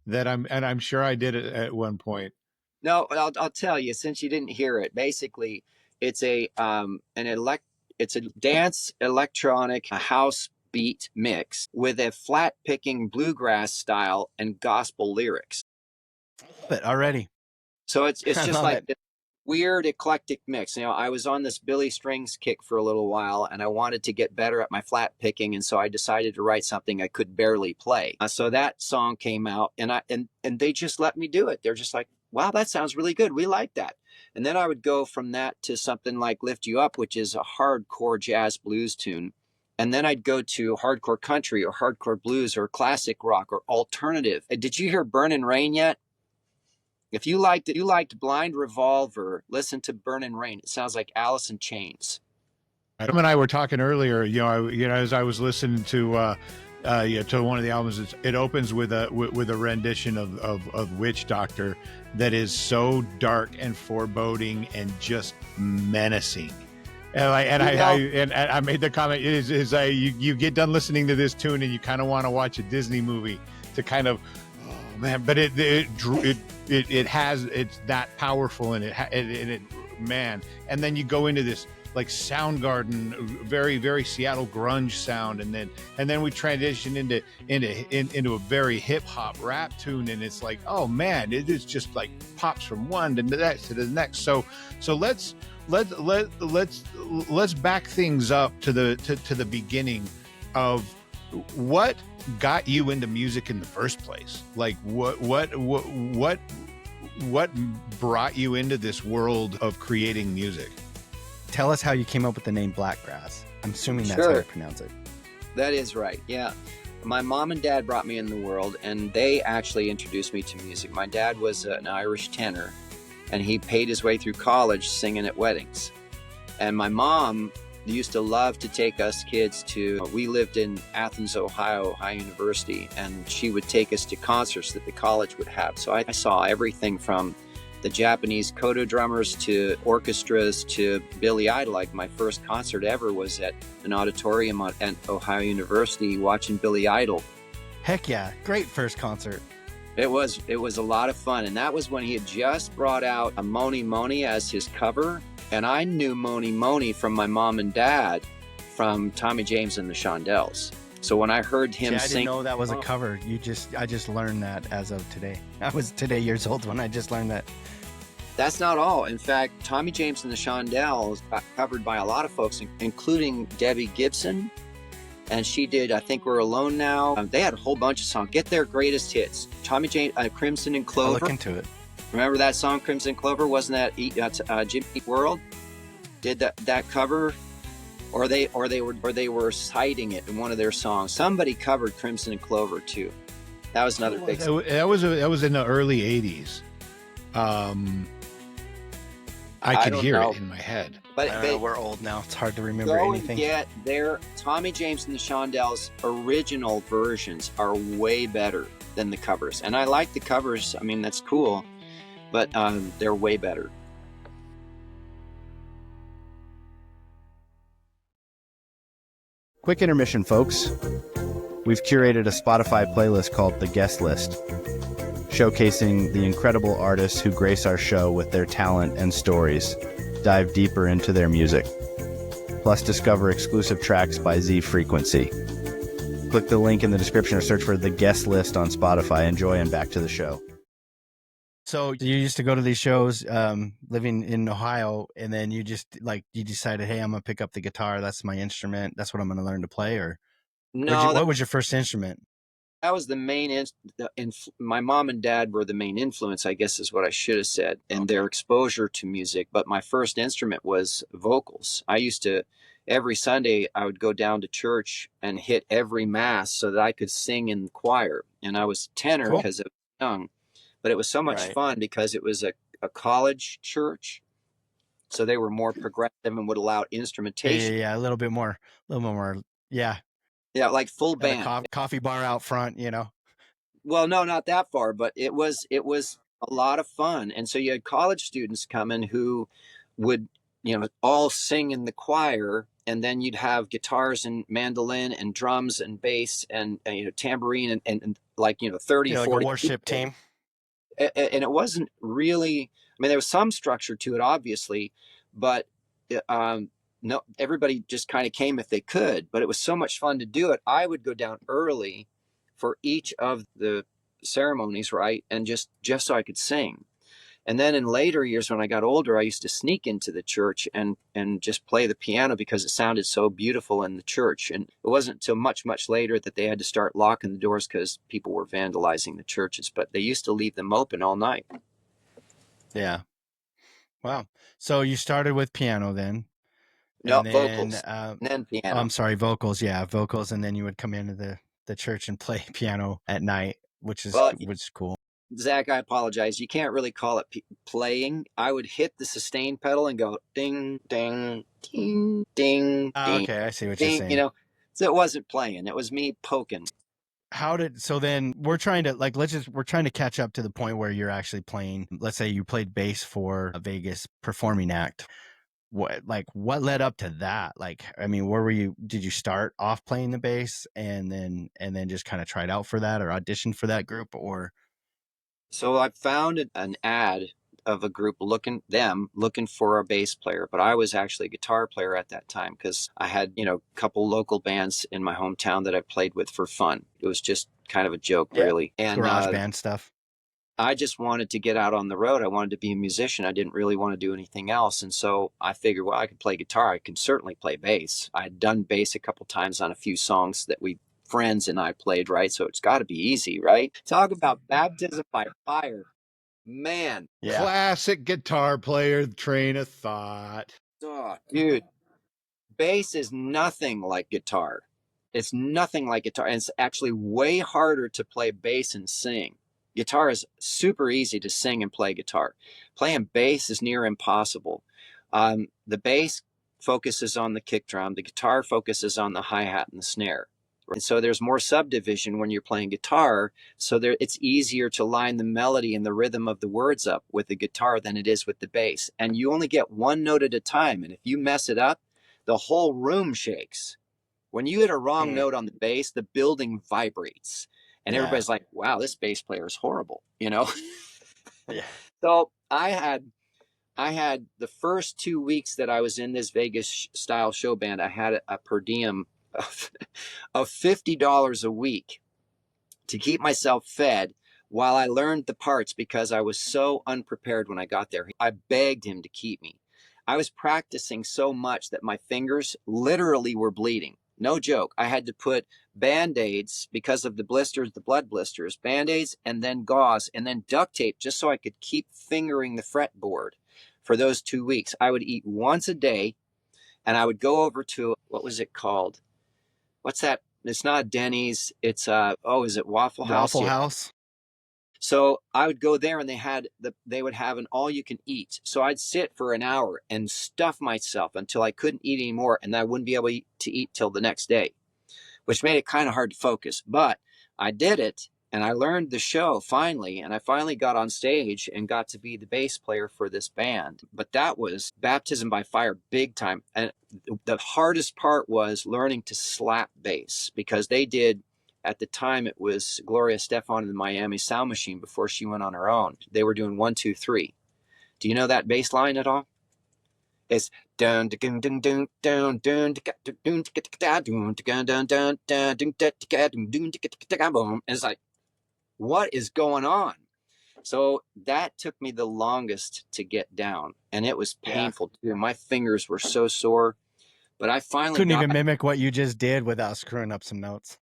[SPEAKER 3] that I'm sure I did it at one point.
[SPEAKER 1] No, I'll tell you, since you didn't hear it. Basically, it's a dance electronic house beat mix with a flat picking bluegrass style and gospel lyrics.
[SPEAKER 2] But already,
[SPEAKER 1] so it's just like this weird eclectic mix. You know, I was on this Billy Strings kick for a little while, and I wanted to get better at my flat picking, and so I decided to write something I could barely play. So that song came out, and they just let me do it. They're just like, wow, that sounds really good. We like that. And then I would go from that to something like Lift You Up, which is a hardcore jazz blues tune. And then I'd go to hardcore country or hardcore blues or classic rock or alternative. Did you hear Burnin' Rain yet? If you liked Blind Revolver, listen to Burnin' Rain. It sounds like Alice in Chains.
[SPEAKER 3] Adam and I were talking earlier, as I was listening to one of the albums, it opens with a rendition of Witch Doctor that is so dark and foreboding and just menacing. And I made the comment is you get done listening to this tune and you kind of want to watch a Disney movie to kind of, oh man, but it's that powerful and it man, and then you go into this like Soundgarden, very, very Seattle grunge sound, and then we transition into a very hip hop rap tune, and it's like, oh man, it is just like pops from one to the next. So let's back things up to the beginning of what got you into music in the first place. Like what brought you into this world of creating music?
[SPEAKER 2] Tell us how you came up with the name Blackgrass. I'm assuming that's how you pronounce it.
[SPEAKER 1] That is right, yeah. My mom and dad brought me in the world, and they actually introduced me to music. My dad was an Irish tenor, and he paid his way through college singing at weddings. And my mom used to love to take us kids we lived in Athens, Ohio, Ohio University, and she would take us to concerts that the college would have. So I saw everything from the Japanese koto drummers to orchestras to Billy Idol. Like my first concert ever was at an auditorium at Ohio University watching Billy Idol.
[SPEAKER 2] Heck yeah, great first concert.
[SPEAKER 1] It was a lot of fun, and that was when he had just brought out a Moni Moni as his cover, and I knew Moni Moni from my mom and dad from Tommy James and the Shondells. So when I heard him sing, I
[SPEAKER 2] didn't know that was a cover. I just learned that as of today. I was today years old when I just learned that.
[SPEAKER 1] That's not all. In fact, Tommy James and the Shondells got covered by a lot of folks, including Debbie Gibson. And she did I Think We're Alone Now. They had a whole bunch of songs. Get their greatest hits. Tommy James, Crimson and Clover.
[SPEAKER 2] I'll look into it.
[SPEAKER 1] Remember that song, Crimson and Clover? Wasn't that Jimmy Eat World? Did that cover? Or they were citing it in one of their songs. Somebody covered Crimson and Clover too. That was another big song.
[SPEAKER 3] That was in the early 80s. I could hear it in my head.
[SPEAKER 2] But we're old now. It's hard to remember anything.
[SPEAKER 1] Go and get their Tommy James and the Shondells original versions are way better than the covers. And I like the covers. I mean, that's cool, but they're way better.
[SPEAKER 2] Quick intermission, folks. We've curated a Spotify playlist called The Guest List, showcasing the incredible artists who grace our show with their talent and stories. Dive deeper into their music. Plus, discover exclusive tracks by Z Frequency. Click the link in the description or search for The Guest List on Spotify. Enjoy, and back to the show. So you used to go to these shows, living in Ohio, and then you decided, hey, I'm going to pick up the guitar. That's my instrument. That's what I'm going to learn to play. Or
[SPEAKER 1] no,
[SPEAKER 2] what was your first instrument?
[SPEAKER 1] that was the main my mom and dad were the main influence, I guess is what I should have said, and their exposure to music. But my first instrument was vocals. I used to, every Sunday I would go down to church and hit every mass so that I could sing in the choir. And I was tenor because I was young, but it was so much fun because it was a college church. So they were more progressive and would allow instrumentation.
[SPEAKER 2] Yeah, a little bit more, yeah.
[SPEAKER 1] Yeah, like full
[SPEAKER 2] At
[SPEAKER 1] band.
[SPEAKER 2] a coffee bar out front,
[SPEAKER 1] Well, no, not that far, but it was a lot of fun. And so you had college students come in who would, all sing in the choir, and then you'd have guitars and mandolin and drums and bass and tambourine and like 30,
[SPEAKER 2] like
[SPEAKER 1] 40
[SPEAKER 2] a worship
[SPEAKER 1] people.
[SPEAKER 2] team.
[SPEAKER 1] And it wasn't really, I mean, there was some structure to it, obviously, but no, everybody just kind of came if they could, but it was so much fun to do it. I would go down early for each of the ceremonies, right? And just so I could sing. And then in later years, when I got older, I used to sneak into the church and just play the piano because it sounded so beautiful in the church. And it wasn't until much, much later that they had to start locking the doors because people were vandalizing the churches, but they used to leave them open all night.
[SPEAKER 2] Yeah. Wow. So you started with piano then?
[SPEAKER 1] No, vocals, and then piano.
[SPEAKER 2] I'm sorry, vocals. Yeah, vocals. And then you would come into the church and play piano at night, which is cool.
[SPEAKER 1] Zach, I apologize. You can't really call it playing. I would hit the sustain pedal and go ding, ding, ding, ding, ding.
[SPEAKER 2] Okay, I see what
[SPEAKER 1] ding,
[SPEAKER 2] you're saying.
[SPEAKER 1] So it wasn't playing. It was me poking.
[SPEAKER 2] So then we're trying to catch up to the point where you're actually playing. Let's say you played bass for a Vegas performing act. What led up to that? Like, I mean, did you start off playing the bass and then just kind of tried out for that or auditioned for that group, or?
[SPEAKER 1] So I found an ad of a group looking for a bass player, but I was actually a guitar player at that time because I had, a couple local bands in my hometown that I played with for fun. It was just kind of a joke, really. And
[SPEAKER 2] garage band stuff.
[SPEAKER 1] I just wanted to get out on the road. I wanted to be a musician. I didn't really want to do anything else. And so I figured, well, I could play guitar. I can certainly play bass. I had done bass a couple times on a few songs that friends and I played, right? So it's got to be easy, right? Talk about baptism by fire. Man.
[SPEAKER 3] Yeah. Classic guitar player train of thought.
[SPEAKER 1] Oh, dude. Bass is nothing like guitar. It's nothing like guitar. And it's actually way harder to play bass and sing. Guitar is super easy to sing and play guitar. Playing bass is near impossible. The bass focuses on the kick drum. The guitar focuses on the hi-hat and the snare. And so there's more subdivision when you're playing guitar. So it's easier to line the melody and the rhythm of the words up with the guitar than it is with the bass. And you only get one note at a time. And if you mess it up, the whole room shakes. When you hit a wrong note on the bass, the building vibrates. And everybody's like, wow, this bass player is horrible, Yeah. So I had the first 2 weeks that I was in this Vegas style show band, I had a per diem of $50 a week to keep myself fed while I learned the parts because I was so unprepared when I got there. I begged him to keep me. I was practicing so much that my fingers literally were bleeding. No joke. I had to put Band-Aids because of the blisters, the blood blisters, Band-Aids, and then gauze, and then duct tape just so I could keep fingering the fretboard for those 2 weeks. I would eat once a day, and I would go over to, what was it called? What's that? It's not Denny's. It's, is it Waffle House?
[SPEAKER 2] Waffle House.
[SPEAKER 1] So I would go there and they would have an all you can eat. So I'd sit for an hour and stuff myself until I couldn't eat anymore. And I wouldn't be able to eat till the next day, which made it kind of hard to focus. But I did it and I learned the show finally. And I finally got on stage and got to be the bass player for this band. But that was baptism by fire big time. And the hardest part was learning to slap bass because they did. At the time, it was Gloria Estefan and the Miami Sound Machine before she went on her own. They were doing 1, 2, 3. Do you know that bass line at all? It's dun dun dun dun dun dun dun dun. It's like, what is going on? So that took me the longest to get down, and it was painful too. My fingers were so sore, but I finally
[SPEAKER 2] couldn't even mimic what you just did without screwing up some notes.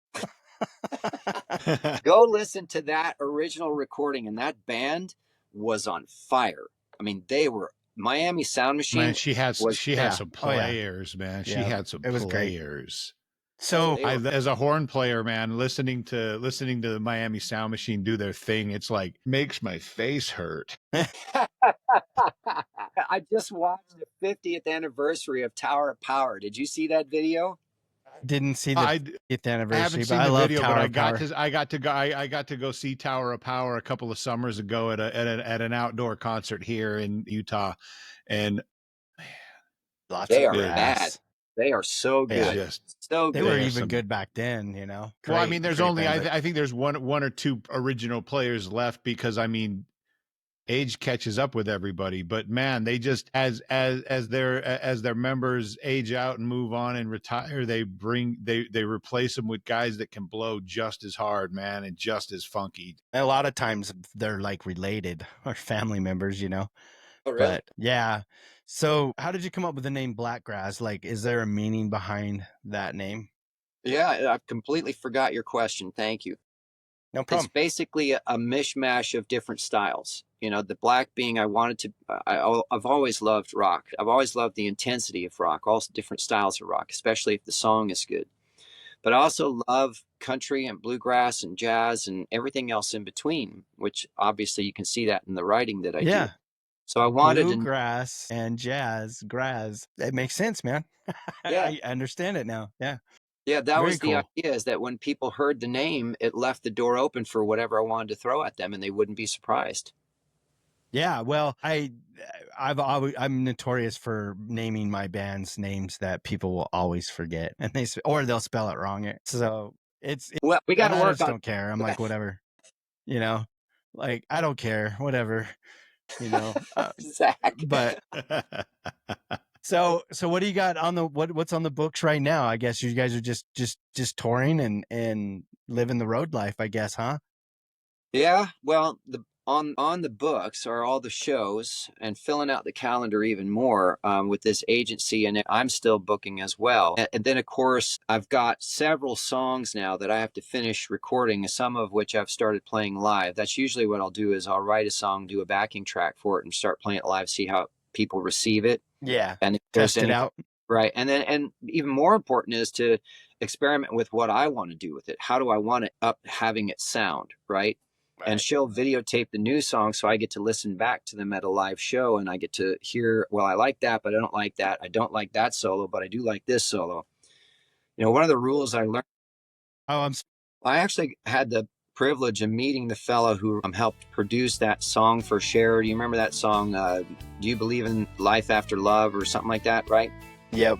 [SPEAKER 1] Go listen to that original recording, and that band was on fire. I mean, they were Miami Sound
[SPEAKER 3] Man,
[SPEAKER 1] Machine
[SPEAKER 3] she had
[SPEAKER 1] was
[SPEAKER 3] some
[SPEAKER 2] Oh, yeah.
[SPEAKER 3] players, man. She
[SPEAKER 2] Yeah,
[SPEAKER 3] had some
[SPEAKER 2] it was great.
[SPEAKER 3] players.
[SPEAKER 2] So
[SPEAKER 1] they were,
[SPEAKER 3] As a horn player, man, listening to the Miami Sound Machine do their thing, it's like makes my face hurt.
[SPEAKER 1] I just watched the 50th anniversary of Tower of Power. Did you see that video?
[SPEAKER 2] didn't see the
[SPEAKER 3] I
[SPEAKER 2] 50th
[SPEAKER 3] I
[SPEAKER 2] anniversary,
[SPEAKER 3] haven't
[SPEAKER 2] but
[SPEAKER 3] seen
[SPEAKER 2] I
[SPEAKER 3] the
[SPEAKER 2] love
[SPEAKER 3] video,
[SPEAKER 2] Tower
[SPEAKER 3] but
[SPEAKER 2] of Power.
[SPEAKER 3] I got to go see Tower of Power a couple of summers ago at an outdoor concert here in Utah, and
[SPEAKER 2] Lots
[SPEAKER 1] They
[SPEAKER 2] of
[SPEAKER 1] are bad.
[SPEAKER 2] gas.
[SPEAKER 1] They are so
[SPEAKER 2] Yeah.
[SPEAKER 1] good.
[SPEAKER 3] just
[SPEAKER 1] So
[SPEAKER 2] They
[SPEAKER 1] good.
[SPEAKER 2] were
[SPEAKER 3] They are
[SPEAKER 2] even
[SPEAKER 3] some-
[SPEAKER 2] good back then, you know.
[SPEAKER 3] well, I
[SPEAKER 2] Great-
[SPEAKER 3] mean, there's
[SPEAKER 2] great
[SPEAKER 3] only
[SPEAKER 2] band,
[SPEAKER 3] I think there's one or two original players left because I mean, age catches up with everybody. But man, they just as their members age out and move on and retire, they replace them with guys that can blow just as hard, man, and just as funky.
[SPEAKER 2] but a lot of times they're like related or family members, you know.
[SPEAKER 1] Oh, really?
[SPEAKER 2] But yeah. So how did you come up with the name Blackgrass? Like, is there a meaning behind that name?
[SPEAKER 1] Yeah, I completely forgot your question. Thank you.
[SPEAKER 2] No
[SPEAKER 1] It's
[SPEAKER 2] problem.
[SPEAKER 1] basically a mishmash of different styles. You know, the black being I've always loved rock. I've always loved the intensity of rock, all different styles of rock, especially if the song is good. But I also love country and bluegrass and jazz and everything else in between, which obviously you can see that in the writing that I do.
[SPEAKER 2] Yeah.
[SPEAKER 1] So I wanted to,
[SPEAKER 2] Bluegrass and jazz, grass. It makes sense, man.
[SPEAKER 1] Yeah.
[SPEAKER 2] I understand it now. Yeah.
[SPEAKER 1] yeah, that
[SPEAKER 2] Very
[SPEAKER 1] was the
[SPEAKER 2] cool.
[SPEAKER 1] idea, is that when people heard the name, it left the door open for whatever I wanted to throw at them and they wouldn't be surprised.
[SPEAKER 2] Yeah, well, I'm notorious for naming my band's names that people will always forget, and or they'll spell it wrong. So
[SPEAKER 1] Well, we got to
[SPEAKER 2] I
[SPEAKER 1] work
[SPEAKER 2] just
[SPEAKER 1] on
[SPEAKER 2] don't care. I'm like, whatever, you know, like I don't care, whatever, you know.
[SPEAKER 1] Zach.
[SPEAKER 2] But so what do you got on what's on the books right now? I guess you guys are just touring and living the road life, I guess, huh?
[SPEAKER 1] Yeah, well, on the books are all the shows, and filling out the calendar even more with this agency, and I'm still booking as well. And then, of course, I've got several songs now that I have to finish recording, some of which I've started playing live. That's usually what I'll do, is I'll write a song, do a backing track for it, and start playing it live, see how people receive it.
[SPEAKER 2] Yeah,
[SPEAKER 1] And if there's
[SPEAKER 2] test it
[SPEAKER 1] any,
[SPEAKER 2] out.
[SPEAKER 1] right. And even more important is to experiment with what I want to do with it. How do I want it having it sound, right? And she'll videotape the new song, so I get to listen back to them at a live show, and I get to hear, well, I like that, but I don't like that. I don't like that solo, but I do like this solo. You know, one of the rules I learned,
[SPEAKER 2] Oh,
[SPEAKER 1] I actually had the privilege of meeting the fellow who helped produce that song for Cher. Do you remember that song, Do You Believe in Life After Love, or something like that, right?
[SPEAKER 2] Yep.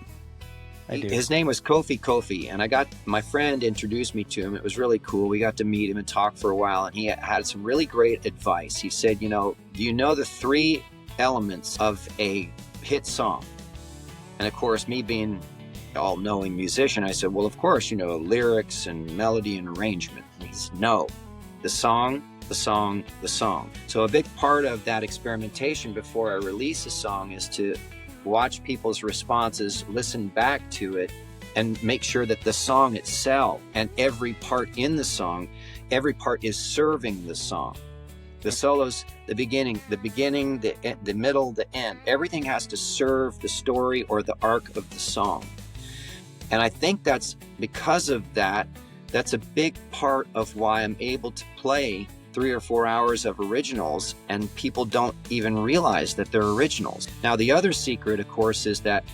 [SPEAKER 2] I do.
[SPEAKER 1] His name was Kofi, and my friend introduced me to him. It was really cool. We got to meet him and talk for a while, and he had some really great advice. He said, do you know the three elements of a hit song? And of course, me being all-knowing musician, I said, well, of course, lyrics and melody and arrangement. And he said, no, the song, the song, the song. So a big part of that experimentation before I release a song is to watch people's responses, listen back to it, and make sure that the song itself and every part in the song, every part is serving the song. The solos, the beginning, the middle, the end, everything has to serve the story or the arc of the song. And I think that's because of that, that's a big part of why I'm able to play 3 or 4 hours of originals, and people don't even realize that they're originals. Now, the other secret, of course, is that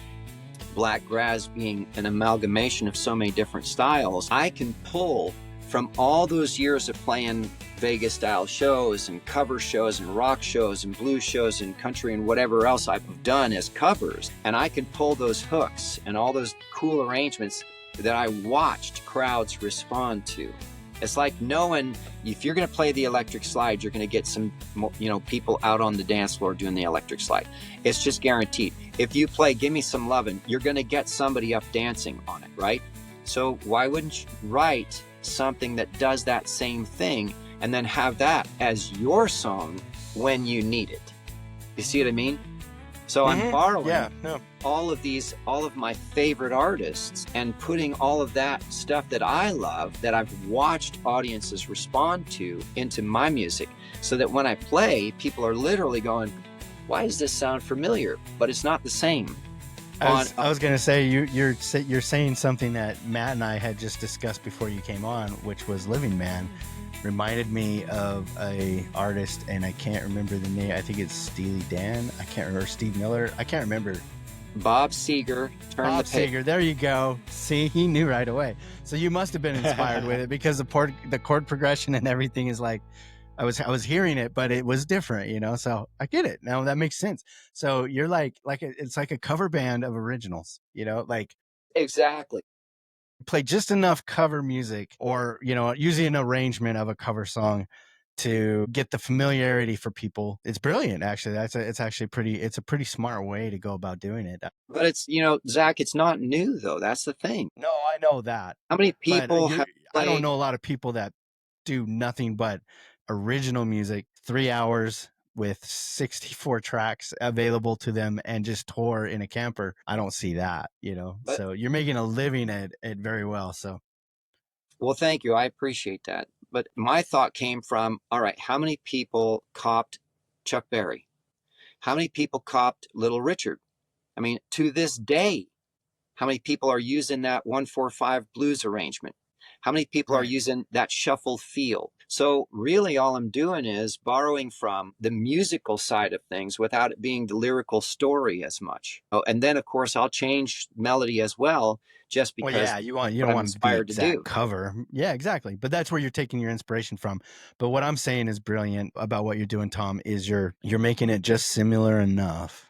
[SPEAKER 1] Blackgrass being an amalgamation of so many different styles, I can pull from all those years of playing Vegas style shows and cover shows and rock shows and blues shows and country and whatever else I've done as covers, and I can pull those hooks and all those cool arrangements that I watched crowds respond to. It's like knowing if you're going to play the electric slide, you're going to get some, people out on the dance floor doing the electric slide. It's just guaranteed. If you play Give Me Some Lovin', you're going to get somebody up dancing on it, right? So why wouldn't you write something that does that same thing and then have that as your song when you need it? You see what I mean? So I'm borrowing
[SPEAKER 2] Yeah, no.
[SPEAKER 1] all of my favorite artists and putting all of that stuff that I love, that I've watched audiences respond to, into my music, so that when I play, people are literally going, why does this sound familiar? But it's not the same.
[SPEAKER 2] I was going to say, you're saying something that Matt and I had just discussed before you came on, which was Living Man. Reminded me of a artist, and I can't remember the name. I think it's Steely Dan. I can't remember. Steve Miller. I can't remember.
[SPEAKER 1] Bob Seger.
[SPEAKER 2] Bob Seger. There you go. See, he knew right away. So you must have been inspired with it, because the chord progression and everything is like, I was hearing it, but it was different, you know. So I get it now. That makes sense. So you're it's like a cover band of originals, you know, like
[SPEAKER 1] exactly.
[SPEAKER 2] Play just enough cover music, or, you know, using an arrangement of a cover song to get the familiarity for people. It's brilliant, actually. It's a pretty smart way to go about doing it.
[SPEAKER 1] But it's, you know, Zach, it's not new though. That's the thing.
[SPEAKER 2] No, I know that.
[SPEAKER 1] How many people
[SPEAKER 2] I don't know a lot of people that do nothing but original music, 3 hours with 64 tracks available to them, and just tour in a camper. I don't see that, you know. But, so you're making a living at it very well. So,
[SPEAKER 1] well, thank you. I appreciate that. But my thought came from, all right, how many people copped Chuck Berry? How many people copped Little Richard? I mean, to this day, how many people are using that 1-4-5 blues arrangement? How many people are using that shuffle feel? So really all I'm doing is borrowing from the musical side of things without it being the lyrical story as much. Oh, and then of course I'll change melody as well, just because
[SPEAKER 2] you don't want to be exact cover. Yeah, exactly. But that's where you're taking your inspiration from. But what I'm saying is brilliant about what you're doing, Tom, is you're making it just similar enough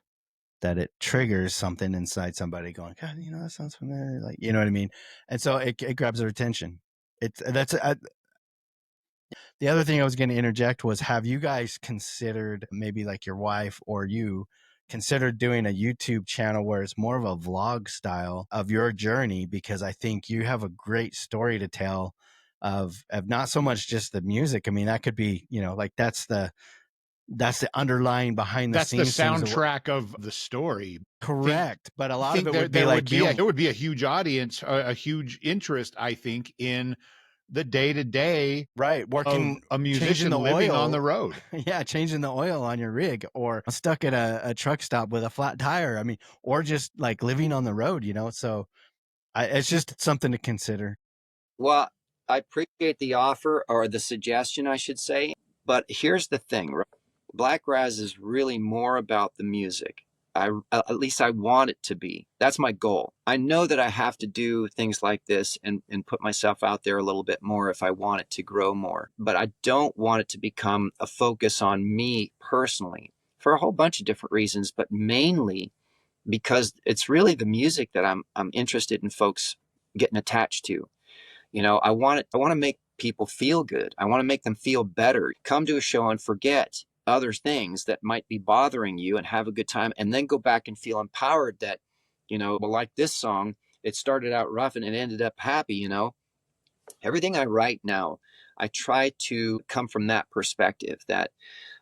[SPEAKER 2] that it triggers something inside somebody going, God, you know, that sounds familiar. Like, you know what I mean? And so it grabs their attention. The other thing I was going to interject was, have you guys considered, maybe like your wife or you, considered doing a YouTube channel where it's more of a vlog style of your journey? Because I think you have a great story to tell of not so much just the music. I mean, that could be, you know, like that's the underlying behind the scenes.
[SPEAKER 3] That's the soundtrack of the story.
[SPEAKER 2] Correct. But a lot of it would be like,
[SPEAKER 3] there would be a huge audience, a huge interest, I think, in the day-to-day,
[SPEAKER 2] right, working
[SPEAKER 3] a musician living on the road.
[SPEAKER 2] Yeah, changing the oil on your rig, or stuck at a truck stop with a flat tire. I mean, or just like living on the road, you know. So it's just something to consider.
[SPEAKER 1] Well, I appreciate the offer, or the suggestion, I should say. But here's the thing, right? Blackgrass is really more about the music. At least I want it to be. That's my goal. I know that I have to do things like this and put myself out there a little bit more if I want it to grow more. But I don't want it to become a focus on me personally, for a whole bunch of different reasons, but mainly because it's really the music that I'm interested in folks getting attached to. You know, I want to make people feel good. I want to make them feel better. Come to a show and forget other things that might be bothering you and have a good time, and then go back and feel empowered that, you know, well, like this song, it started out rough and it ended up happy. You know, everything I write now, I try to come from that perspective, that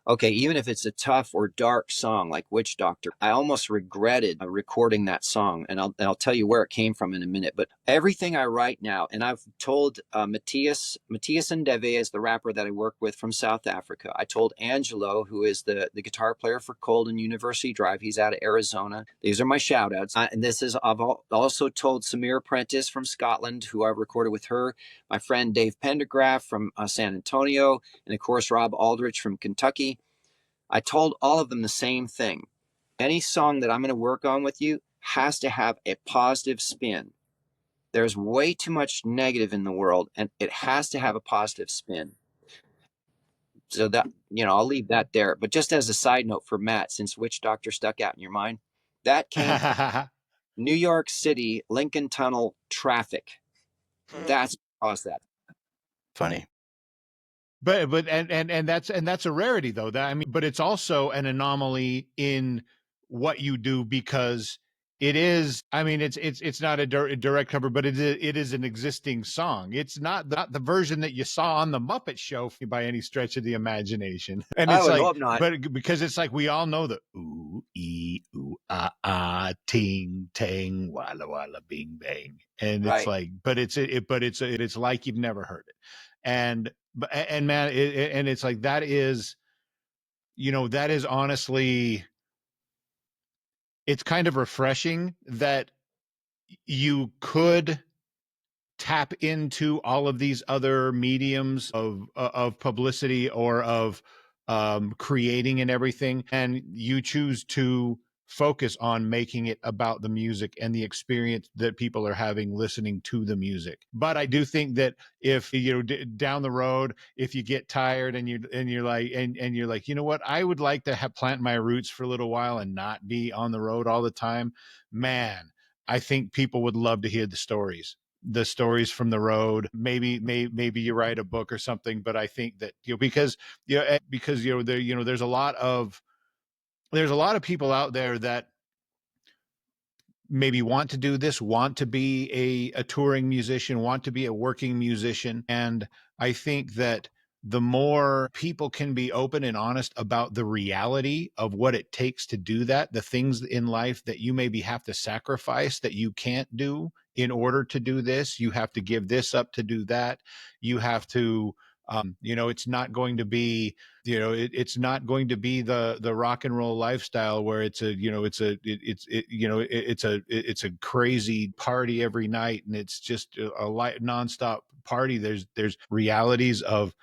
[SPEAKER 1] okay, even if it's a tough or dark song like Witch Doctor, I almost regretted recording that song. And I'll tell you where it came from in a minute. But everything I write now, and I've told Matthias Ndeve is the rapper that I work with from South Africa. I told Angelo, who is the guitar player for Cold and University Drive. He's out of Arizona. These are my shout outs. And I've also told Samir Prentice from Scotland, who I've recorded with her, my friend Dave Pendergraft from San Antonio, and of course, Rob Aldrich from Kentucky. I told all of them the same thing. Any song that I'm going to work on with you has to have a positive spin. There's way too much negative in the world, and it has to have a positive spin. So that, you know, I'll leave that there. But just as a side note for Matt, since Witch Doctor stuck out in your mind, that came from New York City, Lincoln Tunnel traffic. That's what caused that.
[SPEAKER 2] Funny.
[SPEAKER 3] But that's a rarity though. But it's also an anomaly in what you do, because it is. I mean, it's not a direct cover, but it is an existing song. It's not the version that you saw on the Muppet Show by any stretch of the imagination. And
[SPEAKER 1] I
[SPEAKER 3] it's
[SPEAKER 1] would
[SPEAKER 3] like,
[SPEAKER 1] hope not.
[SPEAKER 3] but because it's like we all know the ooh ee ooh ah ah ting tang walla walla bing bang, and it's
[SPEAKER 1] Right.
[SPEAKER 3] like, but it's like you've never heard it, and man, and it's like that is, that is honestly, it's kind of refreshing that you could tap into all of these other mediums of publicity or of creating and everything, and you choose to focus on making it about the music and the experience that people are having listening to the music. But I do think that if down the road, if you get tired and you're like, and you're like, you know what, I would like to have plant my roots for a little while and not be on the road all the time, man, I think people would love to hear the stories from the road. Maybe you write a book or something, but I think that, because there's a lot of people out there that maybe want to do this, want to be a touring musician, want to be a working musician. And I think that the more people can be open and honest about the reality of what it takes to do that, the things in life that you maybe have to sacrifice that you can't do in order to do this, you have to give this up to do that. You have to, it's not going to be, it's not going to be the rock and roll lifestyle where it's a crazy party every night and it's just a light nonstop party. There's realities of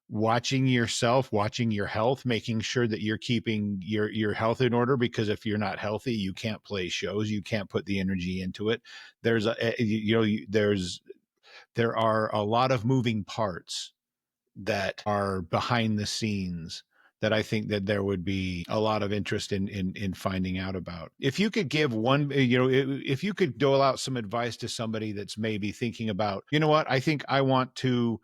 [SPEAKER 3] watching yourself, watching your health, making sure that you're keeping your health in order, because if you're not healthy, you can't play shows, you can't put the energy into it. There are a lot of moving parts that are behind the scenes that I think that there would be a lot of interest in finding out about. If you could give one, if you could dole out some advice to somebody that's maybe thinking about, what, I think I want to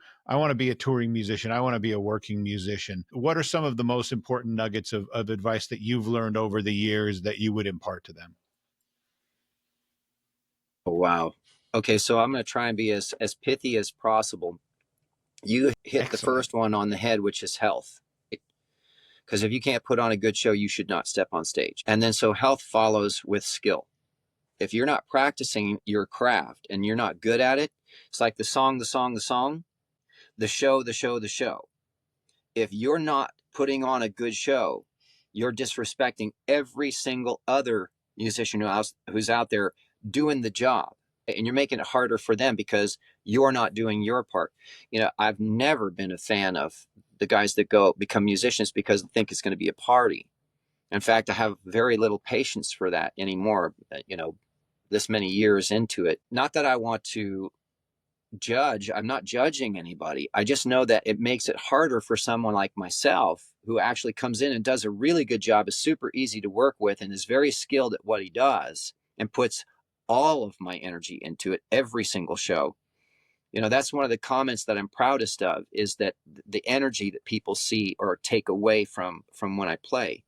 [SPEAKER 3] be a touring musician, I want to be a working musician, what are some of the most important nuggets of advice that you've learned over the years that you would impart to them?
[SPEAKER 1] Oh, wow. Okay, so I'm going to try and be as pithy as possible. You hit the
[SPEAKER 3] Excellent.
[SPEAKER 1] first one on the head, which is health. Because if you can't put on a good show, you should not step on stage. And then so health follows with skill. If you're not practicing your craft and you're not good at it, it's like the song, the show. If you're not putting on a good show, you're disrespecting every single other musician who's out there doing the job. And you're making it harder for them because you're not doing your part. I've never been a fan of the guys that go become musicians because they think it's going to be a party. In fact, I have very little patience for that anymore, this many years into it. Not that I want to judge. I'm not judging anybody. I just know that it makes it harder for someone like myself who actually comes in and does a really good job, is super easy to work with, and is very skilled at what he does and puts all of my energy into it every single show. That's one of the comments that I'm proudest of, is that the energy that people see or take away from when I play.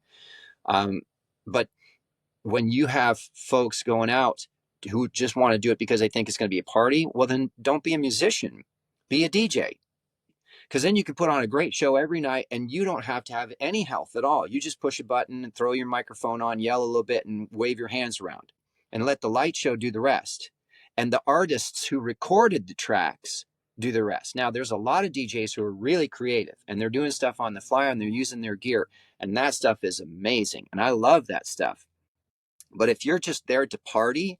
[SPEAKER 1] But when you have folks going out who just want to do it because they think it's going to be a party, well, then don't be a musician, be a DJ. Because then you can put on a great show every night and you don't have to have any health at all. You just push a button and throw your microphone on, yell a little bit, and wave your hands around and let the light show do the rest. And the artists who recorded the tracks do the rest. Now, there's a lot of DJs who are really creative and they're doing stuff on the fly and they're using their gear. And that stuff is amazing. And I love that stuff. But if you're just there to party,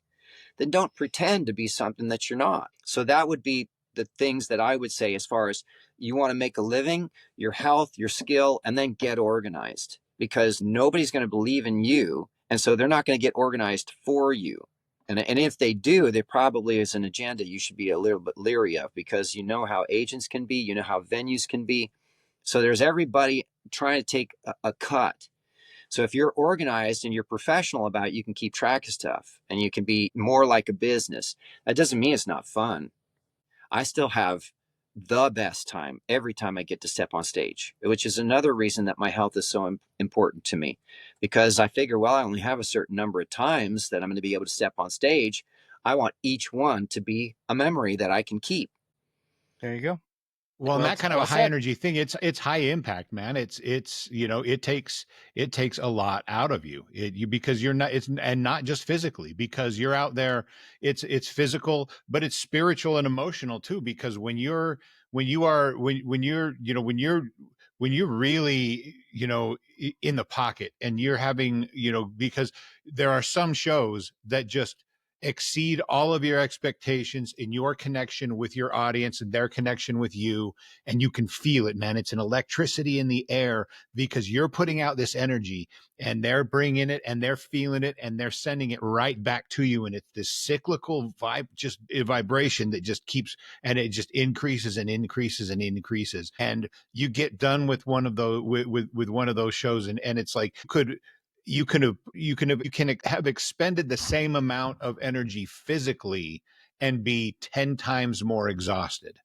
[SPEAKER 1] then don't pretend to be something that you're not. So that would be the things that I would say as far as you want to make a living, your health, your skill, and then get organized, because nobody's going to believe in you. And so they're not going to get organized for you. And if they do, there probably is an agenda you should be a little bit leery of, because you know how agents can be, you know how venues can be. So there's everybody trying to take a cut. So if you're organized and you're professional about it, you can keep track of stuff and you can be more like a business. That doesn't mean it's not fun. I still have the best time every time I get to step on stage, which is another reason that my health is so important to me, because I figure, well, I only have a certain number of times that I'm going to be able to step on stage. I want each one to be a memory that I can keep.
[SPEAKER 2] There you go.
[SPEAKER 3] Well, and that kind of a high
[SPEAKER 1] said.
[SPEAKER 3] energy thing, it's high impact, man. It's you know, it takes a lot out of you. Because you're not, it's, and not just physically, because you're out there. It's physical, but it's spiritual and emotional too. Because when you're when you're really, in the pocket, and you're having, because there are some shows that just exceed all of your expectations in your connection with your audience and their connection with you. And you can feel it, man. It's an electricity in the air, because you're putting out this energy, and they're bringing it, and they're feeling it, and they're sending it right back to you. And it's this cyclical vibration that just keeps, and it just increases and increases and increases. And you get done with one of those, with one of those shows, and it's like, you can have expended the same amount of energy physically and be 10 times more exhausted.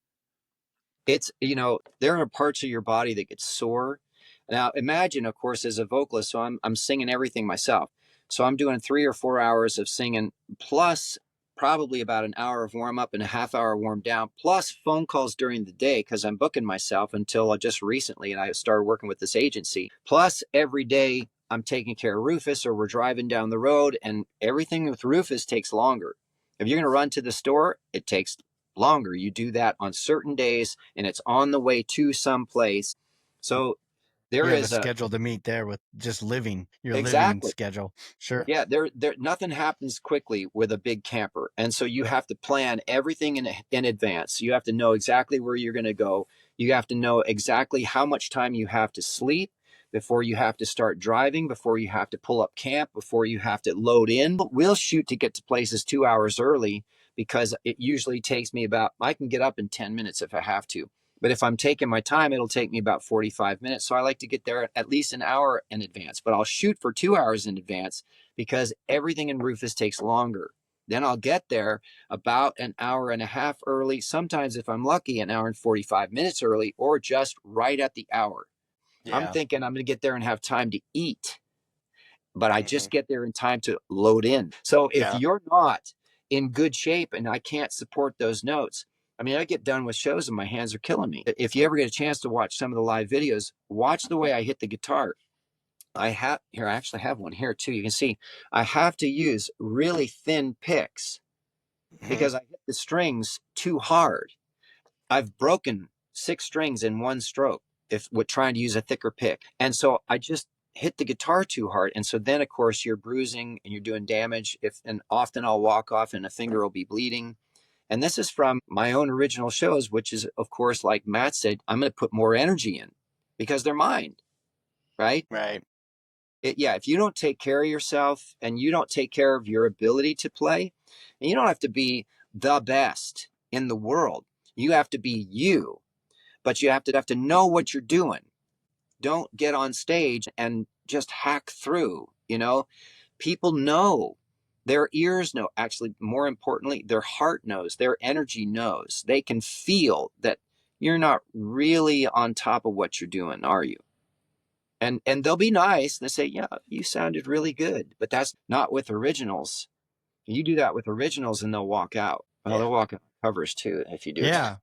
[SPEAKER 1] It's, there are parts of your body that get sore. Now, imagine, of course, as a vocalist, so I'm singing everything myself. So I'm doing 3 or 4 hours of singing, plus probably about an hour of warm up and a half hour warm down, plus phone calls during the day, because I'm booking myself until just recently, and I started working with this agency. Plus, every day I'm taking care of Rufus, or we're driving down the road, and everything with Rufus takes longer. If you're going to run to the store, it takes longer. You do that on certain days, and it's on the way to some place. So there
[SPEAKER 2] you have
[SPEAKER 1] is
[SPEAKER 2] a schedule to meet there with just living your living
[SPEAKER 1] exactly
[SPEAKER 2] schedule. Sure.
[SPEAKER 1] Yeah, there nothing happens quickly with a big camper, and so you have to plan everything in advance. You have to know exactly where you're going to go. You have to know exactly how much time you have to sleep before you have to start driving, before you have to pull up camp, before you have to load in. We'll shoot to get to places 2 hours early, because it usually takes me I can get up in 10 minutes if I have to. But if I'm taking my time, it'll take me about 45 minutes. So I like to get there at least an hour in advance, but I'll shoot for 2 hours in advance, because everything in Rufus takes longer. Then I'll get there about an hour and a half early. Sometimes, if I'm lucky, an hour and 45 minutes early, or just right at the hour.
[SPEAKER 2] Yeah.
[SPEAKER 1] I'm thinking I'm going to get there and have time to eat, but I just get there in time to load in. So if you're not in good shape and I can't support those notes, I mean, I get done with shows and my hands are killing me. If you ever get a chance to watch some of the live videos, watch the way I hit the guitar. I actually have one here too. You can see I have to use really thin picks, because I hit the strings too hard. I've broken 6 strings in one stroke if we're trying to use a thicker pick. And so I just hit the guitar too hard. And so then, of course, you're bruising and you're doing damage. And often I'll walk off and a finger will be bleeding. And this is from my own original shows, which is, of course, like Matt said, I'm going to put more energy in because they're mine. Right?
[SPEAKER 2] Right.
[SPEAKER 1] If you don't take care of yourself and you don't take care of your ability to play, and you don't have to be the best in the world, you have to be you, but you have to know what you're doing. Don't get on stage and just hack through. People know, their ears know. Actually, more importantly, their heart knows, their energy knows. They can feel that you're not really on top of what you're doing, are you? And they'll be nice. They say, yeah, you sounded really good, but that's not with originals. You do that with originals and they'll walk out. Well, they'll walk out covers too if you do that.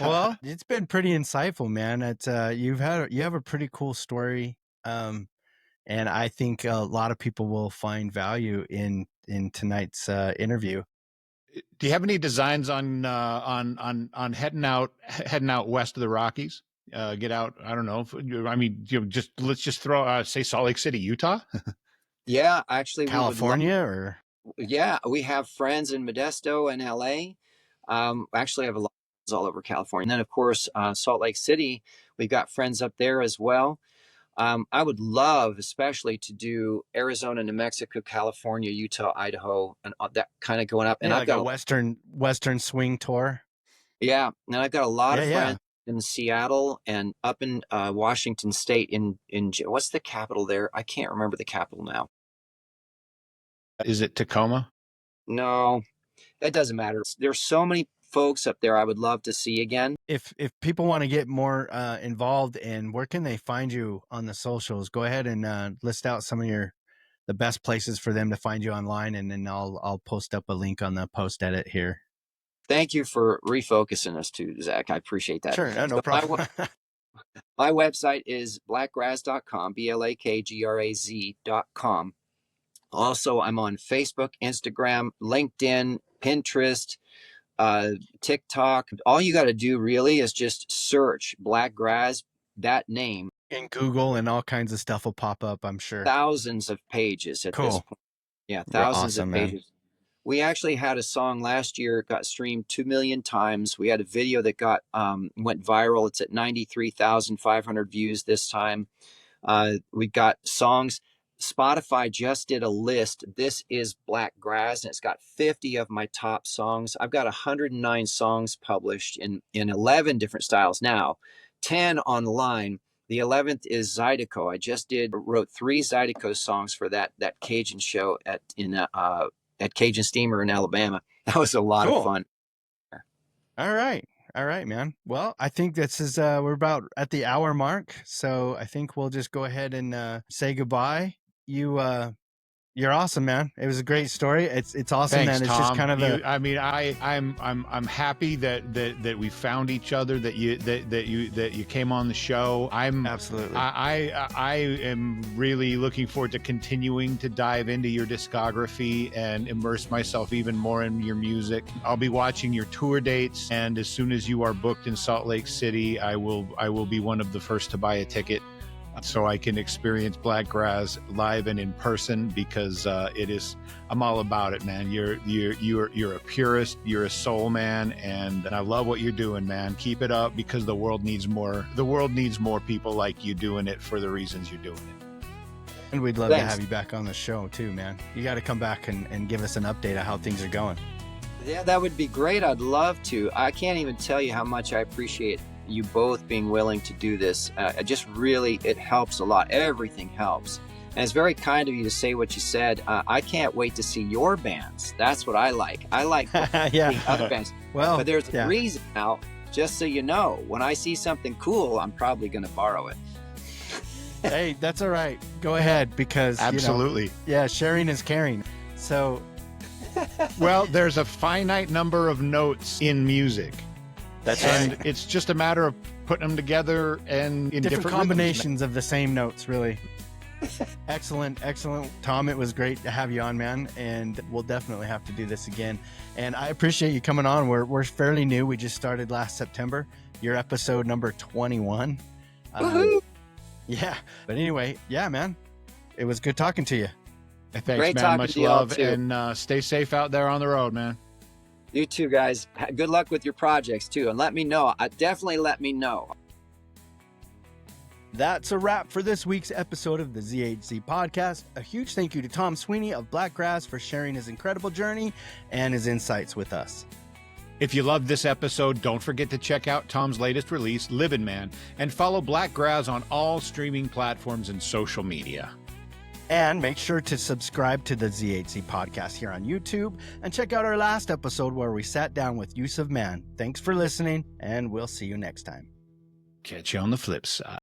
[SPEAKER 2] Well, it's been pretty insightful, man. It's you have a pretty cool story, and I think a lot of people will find value in tonight's interview.
[SPEAKER 3] Do you have any designs on heading out west of the Rockies? Get out. I don't know. I mean, let's just throw say Salt Lake City, Utah.
[SPEAKER 1] Yeah, actually,
[SPEAKER 2] California
[SPEAKER 1] we have friends in Modesto and LA. Actually, I have a lot of friends all over California. And then, of course, Salt Lake City, we've got friends up there as well. I would love, especially, to do Arizona, New Mexico, California, Utah, Idaho, and that kind of going up. And I've got
[SPEAKER 2] a Western swing tour.
[SPEAKER 1] Yeah, and I've got a lot of friends in Seattle and up in Washington State. In what's the capital there? I can't remember the capital now.
[SPEAKER 3] Is it Tacoma?
[SPEAKER 1] No, that doesn't matter. There's so many folks up there I would love to see again.
[SPEAKER 2] If people want to get more involved, and where can they find you on the socials? Go ahead and list out some of the best places for them to find you online, and then I'll post up a link on the post edit here.
[SPEAKER 1] Thank you for refocusing us too, Zach. I appreciate that.
[SPEAKER 2] Sure, no
[SPEAKER 1] So
[SPEAKER 2] problem.
[SPEAKER 1] my website is blackgrass.com, BLAKGRAZ.com. Also, I'm on Facebook, Instagram, LinkedIn, Pinterest, TikTok. All you got to do really is just search Blackgrass, that name.
[SPEAKER 2] In Google, and all kinds of stuff will pop up, I'm sure.
[SPEAKER 1] Thousands of pages at this point. Yeah, thousands of pages. Man. We actually had a song last year, got streamed 2 million times. We had a video that got went viral. It's at 93,500 views this time. We got songs. Spotify just did a list. This is Blackgrass, and it's got 50 of my top songs. I've got 109 songs published in 11 different styles now, 10 online. The 11th is Zydeco. I just wrote 3 Zydeco songs for that Cajun show at Cajun Steamer in Alabama. That was a lot of fun.
[SPEAKER 2] All right, man. Well, I think this is we're about at the hour mark, so I think we'll just go ahead and say goodbye. You're awesome, man. It was a great story. It's awesome.
[SPEAKER 3] Thanks,
[SPEAKER 2] that it's
[SPEAKER 3] Tom.
[SPEAKER 2] just kind of
[SPEAKER 3] I'm happy that we found each other, that you came on the show.
[SPEAKER 2] Absolutely.
[SPEAKER 3] I am really looking forward to continuing to dive into your discography and immerse myself even more in your music. I'll be watching your tour dates, and as soon as you are booked in Salt Lake City, I will be one of the first to buy a ticket, so I can experience Blackgrass live and in person, because I'm all about it, man. You're a purist, you're a soul man, and I love what you're doing, man. Keep it up, because the world needs more people like you doing it for the reasons you're doing it.
[SPEAKER 2] And we'd love to have you back on the show too, man. You got to come back and give us an update of how things are going.
[SPEAKER 1] Yeah, that would be great. I'd love to. I can't even tell you how much I appreciate you both being willing to do this. It helps a lot. Everything helps. And it's very kind of you to say what you said. I can't wait to see your bands. That's what I like. I like the other bands.
[SPEAKER 2] Well,
[SPEAKER 1] but there's a reason now, just so you know, when I see something cool, I'm probably going to borrow it.
[SPEAKER 2] Hey, that's all right. Go ahead, because
[SPEAKER 3] absolutely.
[SPEAKER 2] Sharing is caring. So,
[SPEAKER 3] well, there's a finite number of notes in music.
[SPEAKER 2] That's right.
[SPEAKER 3] And it's just a matter of putting them together and in different
[SPEAKER 2] combinations of the same notes, really. Excellent. Tom, it was great to have you on, man. And we'll definitely have to do this again. And I appreciate you coming on. We're fairly new. We just started last September. You're episode number 21.
[SPEAKER 1] Woohoo!
[SPEAKER 2] Yeah. But anyway, yeah, man. It was good talking to you.
[SPEAKER 3] Thanks,
[SPEAKER 1] great
[SPEAKER 3] man. Much love. And stay safe out there on the road, man.
[SPEAKER 1] You too, guys. Good luck with your projects, too. And let me know. Definitely let me know.
[SPEAKER 2] That's a wrap for this week's episode of the ZHZ Podcast. A huge thank you to Tom Sweeney of Blackgrass for sharing his incredible journey and his insights with us.
[SPEAKER 3] If you loved this episode, don't forget to check out Tom's latest release, Livin' Man, and follow Blackgrass on all streaming platforms and social media.
[SPEAKER 2] And make sure to subscribe to the ZHZ Podcast here on YouTube, and check out our last episode where we sat down with Use of Man. Thanks for listening, and we'll see you next time.
[SPEAKER 3] Catch you on the flip side.